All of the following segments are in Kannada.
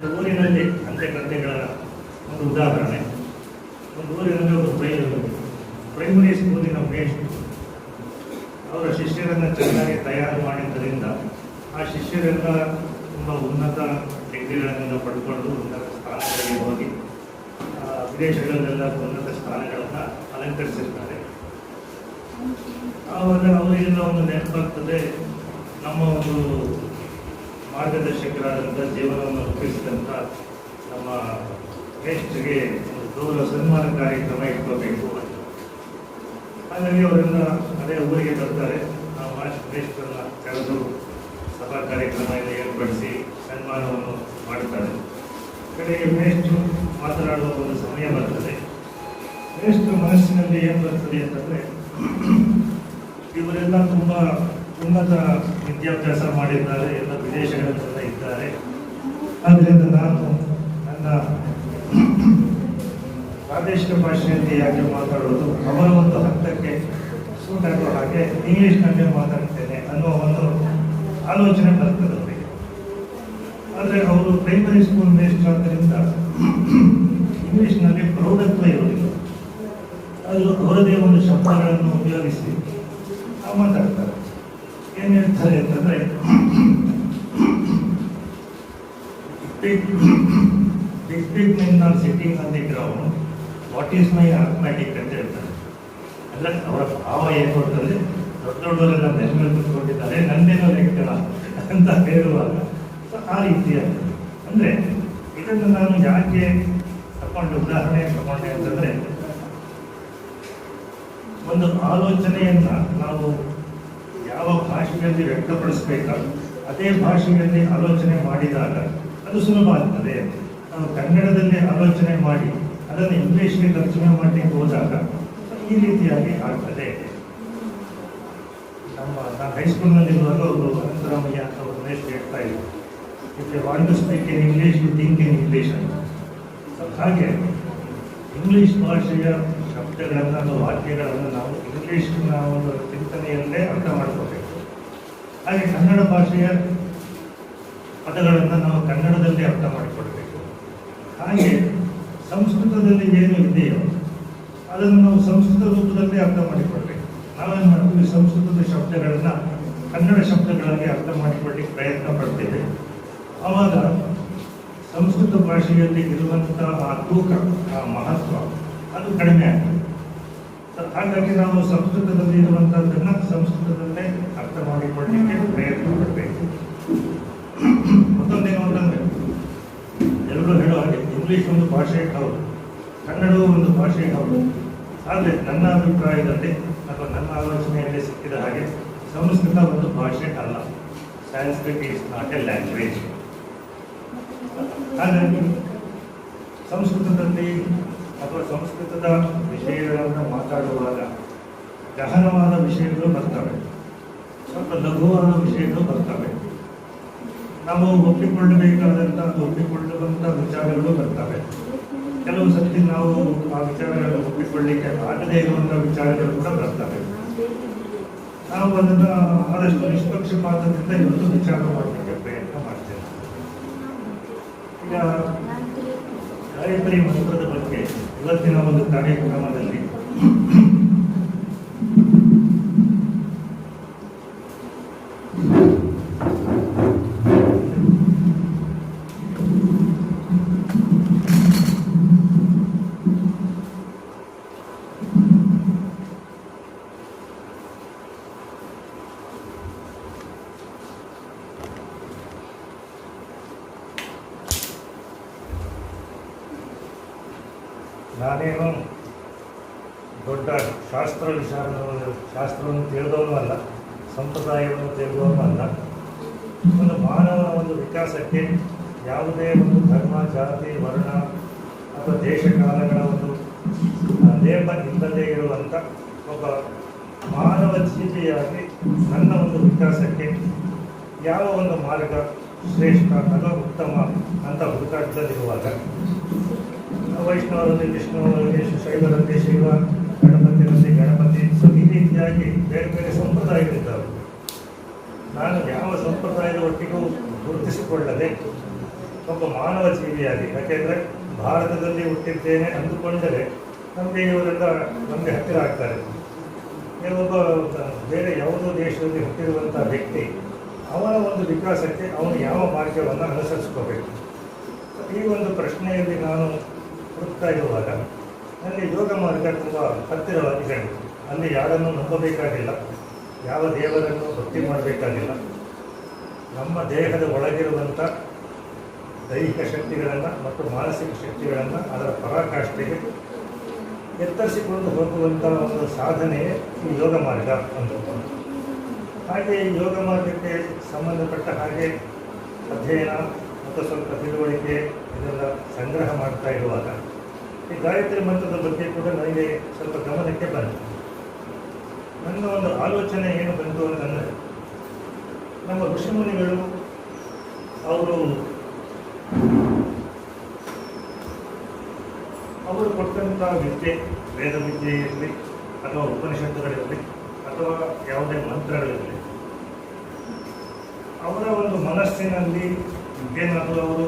ಊರಿನಲ್ಲಿ ಅಂತ್ಯಕೃತ್ಯಗಳ ಒಂದು ಉದಾಹರಣೆ. ಒಂದು ಊರಿನಲ್ಲಿ ಒಂದು ಪ್ರೈಮರಿ ಸ್ಕೂಲಿನ ಮೇಷ್ಟ್ರು ಅವರ ಶಿಷ್ಯರನ್ನು ಚೆನ್ನಾಗಿ ತಯಾರು ಮಾಡಿದ್ದರಿಂದ ಆ ಶಿಷ್ಯರೆಲ್ಲ ತುಂಬ ಉನ್ನತ ಡಿಗ್ರಿಗಳನ್ನೆಲ್ಲ ಪಡ್ಕೊಂಡು ಉನ್ನತ ಸ್ಥಾನಗಳಿಗೆ ಹೋಗಿ ವಿದೇಶಗಳಲ್ಲೆಲ್ಲ ಉನ್ನತ ಸ್ಥಾನಗಳನ್ನು ಅಲಂಕರಿಸಿರ್ತಾರೆ. ಆವಾಗ ಅವರಿಗೆಲ್ಲ ಒಂದು ನೆನಪಾಗ್ತದೆ, ನಮ್ಮ ಒಂದು ಮಾರ್ಗದರ್ಶಕರಾದಂಥ ಜೀವನವನ್ನು ರೂಪಿಸಿದಂಥ ನಮ್ಮ ಮೇಷ್ಟ್ರಿಗೆ ಒಂದು ಗೌರವ ಸನ್ಮಾನ ಕಾರ್ಯಕ್ರಮ ಇಟ್ಕೋಬೇಕು ಅಂತ. ಹಾಗಾಗಿ ಅವರೆಲ್ಲ ಅದೇ ಊರಿಗೆ ಬರ್ತಾರೆ. ನಾವು ಮೇಷ್ಟ್ರನ್ನ ಕರೆದು ಸಭಾ ಕಾರ್ಯಕ್ರಮ ಎಲ್ಲ ಏರ್ಪಡಿಸಿ ಸನ್ಮಾನವನ್ನು ಮಾಡುತ್ತಾರೆ. ಕಡೆಗೆ ಮೇಷ್ಟ್ರು ಮಾತನಾಡುವ ಒಂದು ಸಮಯ ಬರ್ತದೆ. ಮೇಷ್ಟ್ರ ಮನಸ್ಸಿನಲ್ಲಿ ಏನು ಬರ್ತದೆ ಅಂತಂದರೆ, ಇವರೆಲ್ಲ ತುಂಬ ಉನ್ನತ ವಿದ್ಯಾಭ್ಯಾಸ ಮಾಡಿದ್ದಾರೆ, ಎಲ್ಲ ವಿದೇಶಗಳಲ್ಲೆಲ್ಲ ಇದ್ದಾರೆ. ಆದ್ದರಿಂದ ನಾನು ನನ್ನ ಪ್ರಾದೇಶಿಕ ಭಾಷೆಯಲ್ಲಿ ಯಾಕೆ ಮಾತಾಡೋದು, ಅವರ ಒಂದು ಹಂತಕ್ಕೆ ಸೂಟ್ ಆಗೋ ಹಾಗೆ ಇಂಗ್ಲೀಷ್ನಲ್ಲೇ ಮಾತಾಡ್ತೇನೆ ಅನ್ನೋ ಒಂದು ಆಲೋಚನೆ ಬರ್ತದೆ ಅವರಿಗೆ. ಆದರೆ ಅವರು ಪ್ರೈಮರಿ ಸ್ಕೂಲ್ ಮೇಷ್ಟ್ರು ಆದ್ದರಿಂದ ಇಂಗ್ಲೀಷ್ನಲ್ಲಿ ಪ್ರೌಢತ್ವ ಇರುವುದಿಲ್ಲ. ಅದು ಅವರದೇ ಒಂದು ಶಬ್ದಗಳನ್ನು ಉಪಯೋಗಿಸಿ ಮಾತಾಡ್ತಾರೆ. ಏನು ಹೇಳ್ತಾರೆ ಅಂತಂದರೆ, big men are sitting on the ground, what is my arithmetic ಅಂತ ಹೇಳ್ತಾರೆ. ಅಲ್ಲ, ಅವರ ಭಾವ ಏನು ಕೊಡ್ತದೆ, ದೊಡ್ಡ ದೊಡ್ಡವರೆಲ್ಲ ಬೆನ್ನ ಮೇಲೆ ಕೂತ್ಕೊಂಡಿದ್ದಾರೆ, ನಂದೇನೋ ಲೆಕ್ಕ ಅಂತ ಹೇಳುವಾಗ ಆ ರೀತಿಯಾಗಿ. ಅಂದರೆ ಇದನ್ನು ನಾನು ಯಾಕೆ ಉದಾಹರಣೆ ತಗೊಂಡೆ ಅಂತಂದರೆ, ಒಂದು ಆಲೋಚನೆಯನ್ನು ನಾವು ಯಾವ ಭಾಷೆಯಲ್ಲಿ ವ್ಯಕ್ತಪಡಿಸಬೇಕಾಗ ಅದೇ ಭಾಷೆಯಲ್ಲಿ ಆಲೋಚನೆ ಮಾಡಿದಾಗ ಅದು ಸುಲಭ ಆಗ್ತದೆ. ನಾವು ಕನ್ನಡದಲ್ಲಿ ಆಲೋಚನೆ ಮಾಡಿ ಅದನ್ನು ಇಂಗ್ಲೀಷ್ಗೆ ತರ್ಜುಮೆ ಮಾಡಲಿಕ್ಕೆ ಹೋದಾಗ ಈ ರೀತಿಯಾಗಿ ಆಗ್ತದೆ. ನಾನು ಹೈಸ್ಕೂಲ್ನಲ್ಲಿರುವಾಗ ಅವರು ಅನಂತರಾಮಯ್ಯ ಅಂತ ಒಂದು ಮೇಷ್ಟ್ರು ಹೇಳ್ತಾ ಇದ್ರು, if you want to speak in English you think in English ಅಂತ. ಹಾಗೆ ಇಂಗ್ಲೀಷ್ ಭಾಷೆಯ ಶಬ್ದಗಳನ್ನು ಅಥವಾ ವಾಕ್ಯಗಳನ್ನು ನಾವು ಇಂಗ್ಲೀಷ್ನ ಒಂದು ಚಿಂತನೆಯಲ್ಲೇ ಅರ್ಥ ಮಾಡ್ಕೋಬೇಕು. ಹಾಗೆ ಕನ್ನಡ ಭಾಷೆಯ ಪದಗಳನ್ನು ನಾವು ಕನ್ನಡದಲ್ಲೇ ಅರ್ಥ ಮಾಡಿಕೊಡ್ಬೇಕು. ಹಾಗೆ ಸಂಸ್ಕೃತದಲ್ಲಿ ಏನು ಇದೆಯೋ ಅದನ್ನು ನಾವು ಸಂಸ್ಕೃತ ರೂಪದಲ್ಲೇ ಅರ್ಥ ಮಾಡಿಕೊಡ್ಬೇಕು. ನಾವೇನು ಮಾಡ್ತೀವಿ, ಸಂಸ್ಕೃತದ ಶಬ್ದಗಳನ್ನು ಕನ್ನಡ ಶಬ್ದಗಳಾಗಿ ಅರ್ಥ ಮಾಡಿಕೊಳ್ಳಿಕ್ಕೆ ಪ್ರಯತ್ನ ಪಡ್ತೇವೆ. ಆವಾಗ ಸಂಸ್ಕೃತ ಭಾಷೆಯಲ್ಲಿ ಇರುವಂಥ ಆ ತೂಕ, ಆ ಮಹತ್ವ ಅದು ಕಡಿಮೆ ಆಗ್ತದೆ. ಹಾಗಾಗಿ ನಾವು ಸಂಸ್ಕೃತದಲ್ಲಿ ಇರುವಂಥದ್ದನ್ನು ಸಂಸ್ಕೃತದಲ್ಲೇ ಅರ್ಥ ಮಾಡಿಕೊಳ್ಳಲಿಕ್ಕೆ ಪ್ರಯತ್ನ ಪಡಬೇಕು. ಮತ್ತೊಂದೇನು ಅಂತಂದರೆ, ಎಲ್ಲರೂ ಹೇಳೋ ಹಾಗೆ ಇಂಗ್ಲೀಷ್ ಒಂದು ಭಾಷೆ ಹೌದು, ಕನ್ನಡವೂ ಒಂದು ಭಾಷೆ ಹೌದು. ಆದರೆ ನನ್ನ ಅಭಿಪ್ರಾಯದಲ್ಲಿ ಅಥವಾ ನನ್ನ ಆಲೋಚನೆಯಲ್ಲಿ ಸಿಕ್ಕಿದ ಹಾಗೆ ಸಂಸ್ಕೃತ ಒಂದು ಭಾಷೆ ಅಲ್ಲ. Sanskrit is not A language. ಹಾಗಾಗಿ ಸಂಸ್ಕೃತದಲ್ಲಿ ಅಥವಾ ಸಂಸ್ಕೃತದ ವಿಷಯಗಳನ್ನು ಮಾತಾಡುವಾಗ ಗಹನವಾದ ವಿಷಯಗಳು ಬರ್ತವೆ, ಸ್ವಲ್ಪ ಲಘುವಾದ ವಿಷಯಗಳು ಬರ್ತವೆ, ನಾವು ಒಪ್ಪಿಕೊಳ್ಳಬೇಕಾದಂಥ ಒಪ್ಪಿಕೊಳ್ಳುವಂಥ ವಿಚಾರಗಳು ಬರ್ತವೆ. ಕೆಲವು ಸರ್ತಿ ನಾವು ಆ ವಿಚಾರಗಳನ್ನು ಒಪ್ಪಿಕೊಳ್ಳಲಿಕ್ಕೆ ಆಗದೇ ಇರುವಂಥ ವಿಚಾರಗಳು ಕೂಡ ಬರ್ತವೆ. ನಾವು ಅದನ್ನು ಆದಷ್ಟು ನಿಷ್ಪಕ್ಷಪಾತದಿಂದ ಇವತ್ತು ವಿಚಾರ ಮಾಡಲಿಕ್ಕೆ ಪ್ರಯತ್ನ ಮಾಡ್ತೇವೆ. ಈಗ ಗಾಯತ್ರಿ ಮಂತ್ರದ ಬಗ್ಗೆ ಇವತ್ತಿನ ಒಂದು ಕಾರ್ಯಕ್ರಮದಲ್ಲಿ ನಾನೇನು ದೊಡ್ಡ ಶಾಸ್ತ್ರವನ್ನು ತಿಳಿದವನು ಅಲ್ಲ, ಸಂಪ್ರದಾಯವನ್ನು ತಿಳಿದವನು ಅಲ್ಲ. ಒಂದು ಮಾನವನ ಒಂದು ವಿಕಾಸಕ್ಕೆ ಯಾವುದೇ ಒಂದು ಧರ್ಮ, ಜಾತಿ, ವರ್ಣ ಅಥವಾ ದೇಶ ಕಾಲಗಳ ಒಂದು ಲೇಪ ಇಲ್ಲದೇ ಇರುವಂಥ ಒಬ್ಬ ಮಾನವ ಜೀವಿಯಾಗಿ ನನ್ನ ಒಂದು ವಿಕಾಸಕ್ಕೆ ಯಾವ ಒಂದು ಮಾರ್ಗ ಶ್ರೇಷ್ಠ ಅಥವಾ ಉತ್ತಮ ಅಂತ ಹುಡುಕಾಟದಲ್ಲಿರುವಾಗ ವೈಷ್ಣವರಲ್ಲಿ ವಿಷ್ಣುವರಲ್ಲಿ, ಶೈವರಲ್ಲಿ ಶೈವ, ಗಣಪತಿಯಲ್ಲಿ ಗಣಪತಿ, ಈ ರೀತಿಯಾಗಿ ಬೇರೆ ಬೇರೆ ಸಂಪ್ರದಾಯಗಳಿದ್ದಾವೆ. ನಾನು ಯಾವ ಸಂಪ್ರದಾಯದ ಒಟ್ಟಿಗೂ ಗುರುತಿಸಿಕೊಳ್ಳದೆ ಒಬ್ಬ ಮಾನವ ಜೀವಿಯಾಗಿ, ಯಾಕೆಂದರೆ ಭಾರತದಲ್ಲಿ ಹುಟ್ಟಿದ್ದೇನೆ ಅಂದುಕೊಂಡರೆ ನಮಗೆ ಇವರೆಲ್ಲ ನಮಗೆ ಹತ್ತಿರ ಆಗ್ತಾರೆ. ಒಬ್ಬ ಬೇರೆ ಯಾವುದೋ ದೇಶದಲ್ಲಿ ಹುಟ್ಟಿರುವಂಥ ವ್ಯಕ್ತಿ ಅವನ ಒಂದು ವಿಕಾಸಕ್ಕೆ ಅವನು ಯಾವ ಮಾರ್ಗವನ್ನು ಅನುಸರಿಸ್ಕೋಬೇಕು. ಈ ಒಂದು ಪ್ರಶ್ನೆಯಲ್ಲಿ ನಾನು ಹುಡುಕ್ತಾ ಇರುವಾಗ ನನಗೆ ಯೋಗ ಮಾರ್ಗ ತುಂಬ ಹತ್ತಿರವಾಗಿ ಕಂಡು. ಅಲ್ಲಿ ಯಾರನ್ನು ನಂಬಬೇಕಾಗಿಲ್ಲ, ಯಾವ ದೇವರನ್ನು ಭಕ್ತಿ ಮಾಡಬೇಕಾಗಿಲ್ಲ. ನಮ್ಮ ದೇಹದ ಒಳಗಿರುವಂಥ ದೈಹಿಕ ಶಕ್ತಿಗಳನ್ನು ಮತ್ತು ಮಾನಸಿಕ ಶಕ್ತಿಗಳನ್ನು ಅದರ ಪರಾಕಾಷ್ಠೆಗೆ ಎತ್ತರಿಸಿಕೊಂಡು ಹೋಗುವಂಥ ಒಂದು ಸಾಧನೆಯೇ ಈ ಯೋಗ ಮಾರ್ಗ ಅಂತ. ಹಾಗೆ ಈ ಯೋಗ ಮಾರ್ಗಕ್ಕೆ ಸಂಬಂಧಪಟ್ಟ ಹಾಗೆ ಅಧ್ಯಯನ ಮತ್ತು ಸ್ವಲ್ಪ ತಿಳುವಳಿಕೆ ಇದೆಲ್ಲ ಸಂಗ್ರಹ ಮಾಡ್ತಾ ಇರುವಾಗ ಈ ಗಾಯತ್ರಿ ಮಂತ್ರದ ಬಗ್ಗೆ ಕೂಡ ನನಗೆ ಸ್ವಲ್ಪ ಗಮನಕ್ಕೆ ಬಂತು. ನನ್ನ ಒಂದು ಆಲೋಚನೆ ಏನು ಬಂತು ಅಂತಂದರೆ, ನಮ್ಮ ಋಷಿಮುನಿಗಳು ಅವರು ಕೊಟ್ಟಂಥ ವಿದ್ಯೆ, ವೇದ ವಿದ್ಯೆ ಇರಲಿ ಅಥವಾ ಉಪನಿಷತ್ತುಗಳಿರಲಿ ಅಥವಾ ಯಾವುದೇ ಮಂತ್ರಗಳಿರಲಿ, ಅವರ ಒಂದು ಮನಸ್ಸಿನಲ್ಲಿ ಏನಾದರೂ ಅವರು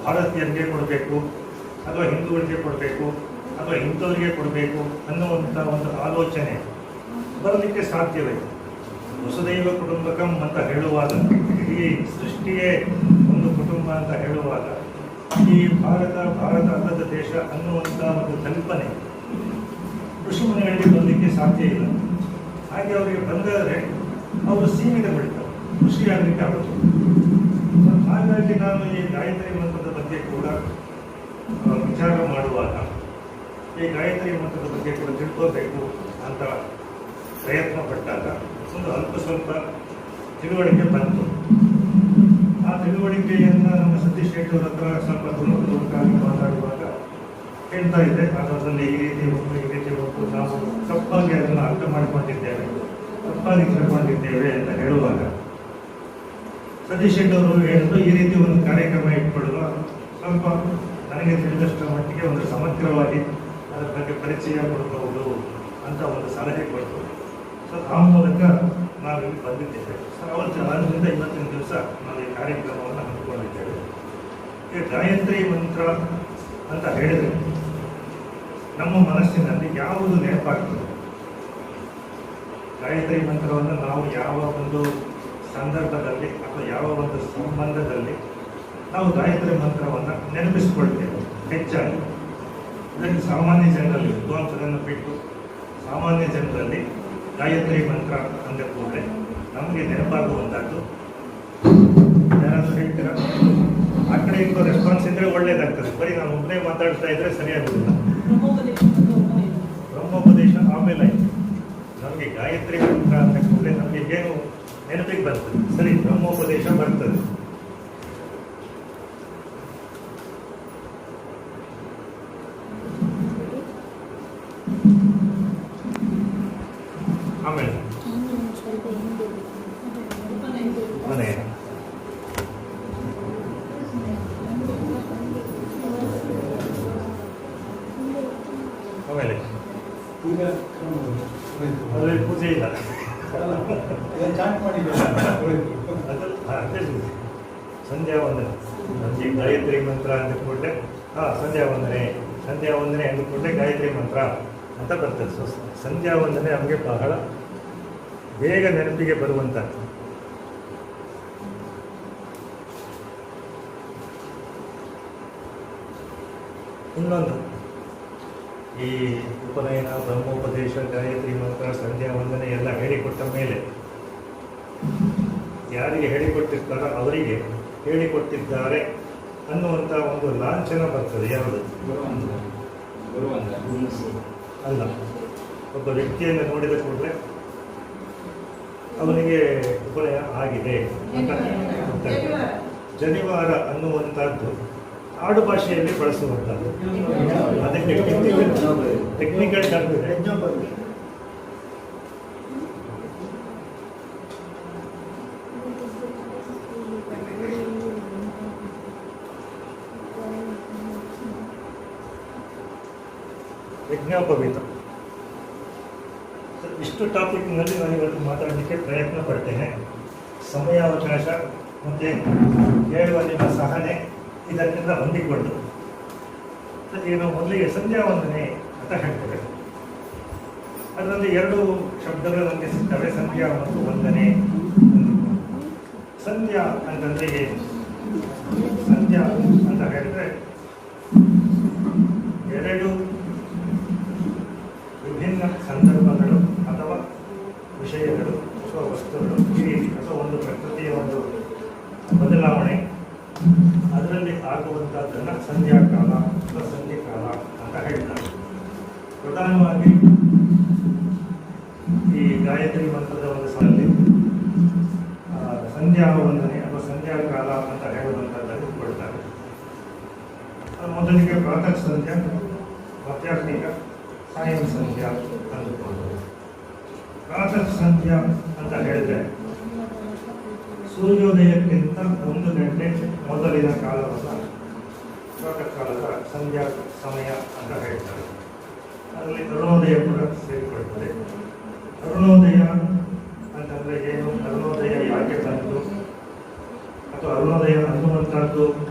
ಭಾರತೀಯರಿಗೆ ಕೊಡಬೇಕು ಅಥವಾ ಹಿಂದೂಗಳಿಗೆ ಕೊಡಬೇಕು ಅಥವಾ ಇಂಥವರಿಗೆ ಕೊಡಬೇಕು ಅನ್ನುವಂಥ ಒಂದು ಆಲೋಚನೆ ಬರಲಿಕ್ಕೆ ಸಾಧ್ಯವೇ? ವಸುದೈವ ಕುಟುಂಬಕಂ ಅಂತ ಹೇಳುವಾಗ, ಇಡೀ ಸೃಷ್ಟಿಯೇ ಒಂದು ಕುಟುಂಬ ಅಂತ ಹೇಳುವಾಗ, ಈ ಭಾರತ ಅಲ್ಲದ ದೇಶ ಅನ್ನುವಂಥ ಒಂದು ಕಲ್ಪನೆ ಋಷಿಮುನಿಗಳಿಗೆ ಬರಲಿಕ್ಕೆ ಸಾಧ್ಯ ಇಲ್ಲ. ಹಾಗೆ ಅವರಿಗೆ ಬಂದರೆ ಅವರು ಸೀಮಿತಗೊಳ್ತಾರೆ, ಖುಷಿಯಾಗಲಿಕ್ಕೆ ಆಗುತ್ತೆ. ಹಾಗಾಗಿ ನಾನು ಈ ಗಾಯತ್ರಿ ಮಂತ್ರದ ಬಗ್ಗೆ ಕೂಡ ವಿಚಾರ ಮಾಡುವಾಗ, ಈ ಗಾಯತ್ರಿ ಮಂತ್ರದ ಬಗ್ಗೆ ಕೂಡ ತಿಳ್ಕೋಬೇಕು ಅಂತ ಪ್ರಯತ್ನ ಪಟ್ಟಾಗ ಒಂದು ಅಲ್ಪ ಸ್ವಲ್ಪ ತಿಳುವಳಿಕೆ ಬಂತು. ಆ ತಿಳುವಳಿಕೆಯನ್ನು ನಮ್ಮ ಸತೀಶ್ ಶೆಟ್ಟಿ ಅವರ ಹತ್ರ ಸ್ವಲ್ಪ ದುರ್ಮುಖವಾಗಿ ಮಾತಾಡುವಾಗ ಹೇಳ್ತಾ ಇದ್ದೆ, ಅದರಲ್ಲಿ ಈ ರೀತಿ ಹೋಗ್ತು ನಾವು ತಪ್ಪಾಗಿ ಅದನ್ನು ಅರ್ಥ ಮಾಡಿಕೊಂಡಿದ್ದೇವೆ, ತಪ್ಪಾಗಿ ತಿಳ್ಕೊಂಡಿದ್ದೇವೆ ಅಂತ ಹೇಳುವಾಗ ಸತೀಶ್ ಶೆಟ್ಟಿ ಅವರು ಹೇಳಿದ್ರು, ಈ ರೀತಿ ಒಂದು ಕಾರ್ಯಕ್ರಮ ಇಟ್ಕೊಳ್ಳುವ, ಸ್ವಲ್ಪ ನನಗೆ ತಿಳಿದಷ್ಟರ ಮಟ್ಟಿಗೆ ಒಂದು ಸಮಗ್ರವಾಗಿ ಅದರ ಬಗ್ಗೆ ಪರಿಚಯ ಕೊಡಬಹುದು ಅಂತ ಒಂದು ಸಲಹೆ ಕೊಟ್ಟು, ಸೊ ಆ ಮೂಲಕ ನಾವಿಲ್ಲಿ ಬಂದಿದ್ದೇವೆ. ಸೊ ಅದರಿಂದ ಇವತ್ತಿನ ದಿವಸ ನಾವು ಈ ಕಾರ್ಯಕ್ರಮವನ್ನು ಹಮ್ಮಿಕೊಂಡಿದ್ದೇವೆ. ಈ ಗಾಯತ್ರಿ ಮಂತ್ರ ಅಂತ ಹೇಳಿದರೆ ನಮ್ಮ ಮನಸ್ಸಿನಲ್ಲಿ ಯಾವುದು ನೆನಪಾಗ್ತದೆ? ಗಾಯತ್ರಿ ಮಂತ್ರವನ್ನು ನಾವು ಯಾವ ಒಂದು ಸಂದರ್ಭದಲ್ಲಿ ಅಥವಾ ಯಾವ ಒಂದು ಸಂಬಂಧದಲ್ಲಿ ನಾವು ಗಾಯತ್ರಿ ಮಂತ್ರವನ್ನು ನೆನಪಿಸಿಕೊಳ್ತೇವೆ ಹೆಚ್ಚಾಗಿ? ಇದಕ್ಕೆ ಸಾಮಾನ್ಯ ಜನರಲ್ಲಿ, ವಿದ್ವಾಂಸರನ್ನು ಬಿಟ್ಟು ಸಾಮಾನ್ಯ ಜನರಲ್ಲಿ ಗಾಯತ್ರಿ ಮಂತ್ರ ಅಂದ ಕೂಡಲೇ ನಮಗೆ ನೆನಪಾಗುವಂಥದ್ದು ಯಾರಾದರೂ ಹೇಳ್ತೀರಾ? ಆ ಕಡೆ ಇಂಕೋ ರೆಸ್ಪಾನ್ಸ್ ಇದ್ದರೆ ಒಳ್ಳೇದಾಗ್ತದೆ. ಬರೀ ನಾನು ಒಬ್ಬನೇ ಮಾತಾಡ್ತಾ ಇದ್ರೆ ಸರಿಯಾಗುವುದಿಲ್ಲ. ಬ್ರಹ್ಮೋಪದೇಶ ಆಮೇಲೆ ನಮಗೆ ಗಾಯತ್ರಿ ಮಂತ್ರ ಅಂದ ಕೂಡಲೇ ನಮಗೆ ಏನು ನೆನಪಿಗೆ ಬರ್ತದೆ? ಸರಿ, ಬ್ರಹ್ಮೋಪದೇಶ ಬರ್ತದೆ. ಆಮೇಲೆ ಆಮೇಲೆ ಅದ್ರಲ್ಲಿ ಪೂಜೆ ಇಲ್ಲ, ಸಂಧ್ಯಾ ವಂದನೆ. ನಮಗೆ ಗಾಯತ್ರಿ ಮಂತ್ರ ಅಂದುಕೊಂಡೆ ಸಂಧ್ಯಾ ವಂದನೆ ಅಂದುಕೊಂಡೆ ಗಾಯತ್ರಿ ಮಂತ್ರ ಅಂತ ಬರ್ತದೆ. ಸೊ ಸಂಧ್ಯಾ ವಂದನೆ ನಮಗೆ ಬಹಳ ಬೇಗ ನೆನಪಿಗೆ ಬರುವಂಥದ್ದು. ಇನ್ನೊಂದು, ಈ ಉಪನಯನ, ಬ್ರಹ್ಮೋಪದೇಶ, ಗಾಯತ್ರಿ ಮಂತ್ರ, ಸಂಧ್ಯಾ ವಂದನೆ ಎಲ್ಲ ಹೇಳಿಕೊಟ್ಟ ಮೇಲೆ ಯಾರಿಗೆ ಹೇಳಿಕೊಟ್ಟಿರ್ತಾರೋ ಅವರಿಗೆ ಹೇಳಿಕೊಟ್ಟಿದ್ದಾರೆ ಅನ್ನುವಂಥ ಒಂದು ಲಾಂಛನ ಬರ್ತದೆ. ಯಾವುದು? ಅಲ್ಲ, ಒಬ್ಬ ವ್ಯಕ್ತಿಯನ್ನು ನೋಡಿದ ಕೂಡಲೇ ಅವನಿಗೆ ಉಪನಯನ ಆಗಿದೆ ಅಂತ. ಜನಿವಾರ ಅನ್ನುವಂಥದ್ದು ಆಡು ಭಾಷೆಯಲ್ಲಿ ಬಳಸುವಂಥದ್ದು. ಅದಕ್ಕೆ ಟೆಕ್ನಿಕಲ್ ಟರ್ಮ್ ಇದೆ. ಯಜ್ಞೋಪವೀತ. ಇಷ್ಟು ಟಾಪಿಕ್ನಲ್ಲಿ ನಾನು ಇವತ್ತು ಮಾತಾಡಲಿಕ್ಕೆ ಪ್ರಯತ್ನ ಪಡ್ತೇನೆ. ಸಮಯಾವಕಾಶ ಮತ್ತು ಹೇಳುವ ನಿಮ್ಮ ಸಹನೆ ಇದಕ್ಕೆಲ್ಲ ಹೊಂದಿಕೊಂಡು ಏನು ಮೊದಲಿಗೆ ಸಂಧ್ಯಾ ವಂದನೆ ಅಂತ ಹೇಳ್ತೇವೆ. ಅದರಲ್ಲಿ ಎರಡು ಶಬ್ದಗಳು ನಮಗೆ ಸಿಗ್ತವೆ, ಸಂಧ್ಯಾ ಮತ್ತು ವಂದನೆ. ಸಂಧ್ಯಾ ಅಂತಂದ್ರೆ ಏನು? ಸಂಧ್ಯಾ ಅಂತ ಹೇಳಿದ್ರೆ ಎರಡು ವಿಭಿನ್ನ ಸಂದರ್ಭಗಳು ಅಥವಾ ವಿಷಯಗಳು ಅಥವಾ ವಸ್ತುಗಳು ಈ ರೀತಿ ಅಥವಾ ಒಂದು ಪ್ರಕೃತಿಯ ಒಂದು ಬದಲಾವಣೆ ಅದರಲ್ಲಿ ಆಗುವಂಥದ್ದನ್ನು ಸಂಧ್ಯಾಕಾಲ ಅಥವಾ ಸಂಧ್ಯಕಾಲ ಅಂತ ಹೇಳ್ತಾರೆ. ಪ್ರಧಾನವಾಗಿ ಈ ಗಾಯತ್ರಿ ಮಂತ್ರದ ಒಂದು ಸಾಲಲ್ಲಿ ಸಂಧ್ಯಾ ವಂದನೆ ಅಥವಾ ಸಂಧ್ಯಾಕಾಲ ಅಂತ ಹೇಳುವಂಥದ್ದನ್ನು ಕೊಡ್ತಾರೆ. ಮೊದಲಿಗೆ ಪ್ರಾತಃ ಸಂಧ್ಯಾ, ಮಧ್ಯಾಹ್ನಿಕ, ಸಾಯಂ ಸಂಧ್ಯಾ ಅಂದುಕೊಂಡು. ಪ್ರಾತಃ ಸಂಧ್ಯಾ ಅಂತ ಹೇಳಿದ್ರೆ ಸೂರ್ಯೋದಯಕ್ಕಿಂತ 1 ಗಂಟೆ ಮೊದಲಿನ ಕಾಲವನ್ನು ಪ್ರಾತಃ ಕಾಲದ ಸಂಧ್ಯಾ ಸಮಯ ಅಂತ ಹೇಳ್ತಾರೆ. ಅದರಲ್ಲಿ ಅರುಣೋದಯ ಕೂಡ ಸೇರಿಕೊಳ್ತದೆ. ಅರುಣೋದಯ ಅಂತಂದರೆ ಏನು? ಅರುಣೋದಯ ಯಾಕೆ ಬಂತು ಅಥವಾ ಅರುಣೋದಯ ಅನ್ನುವಂಥದ್ದು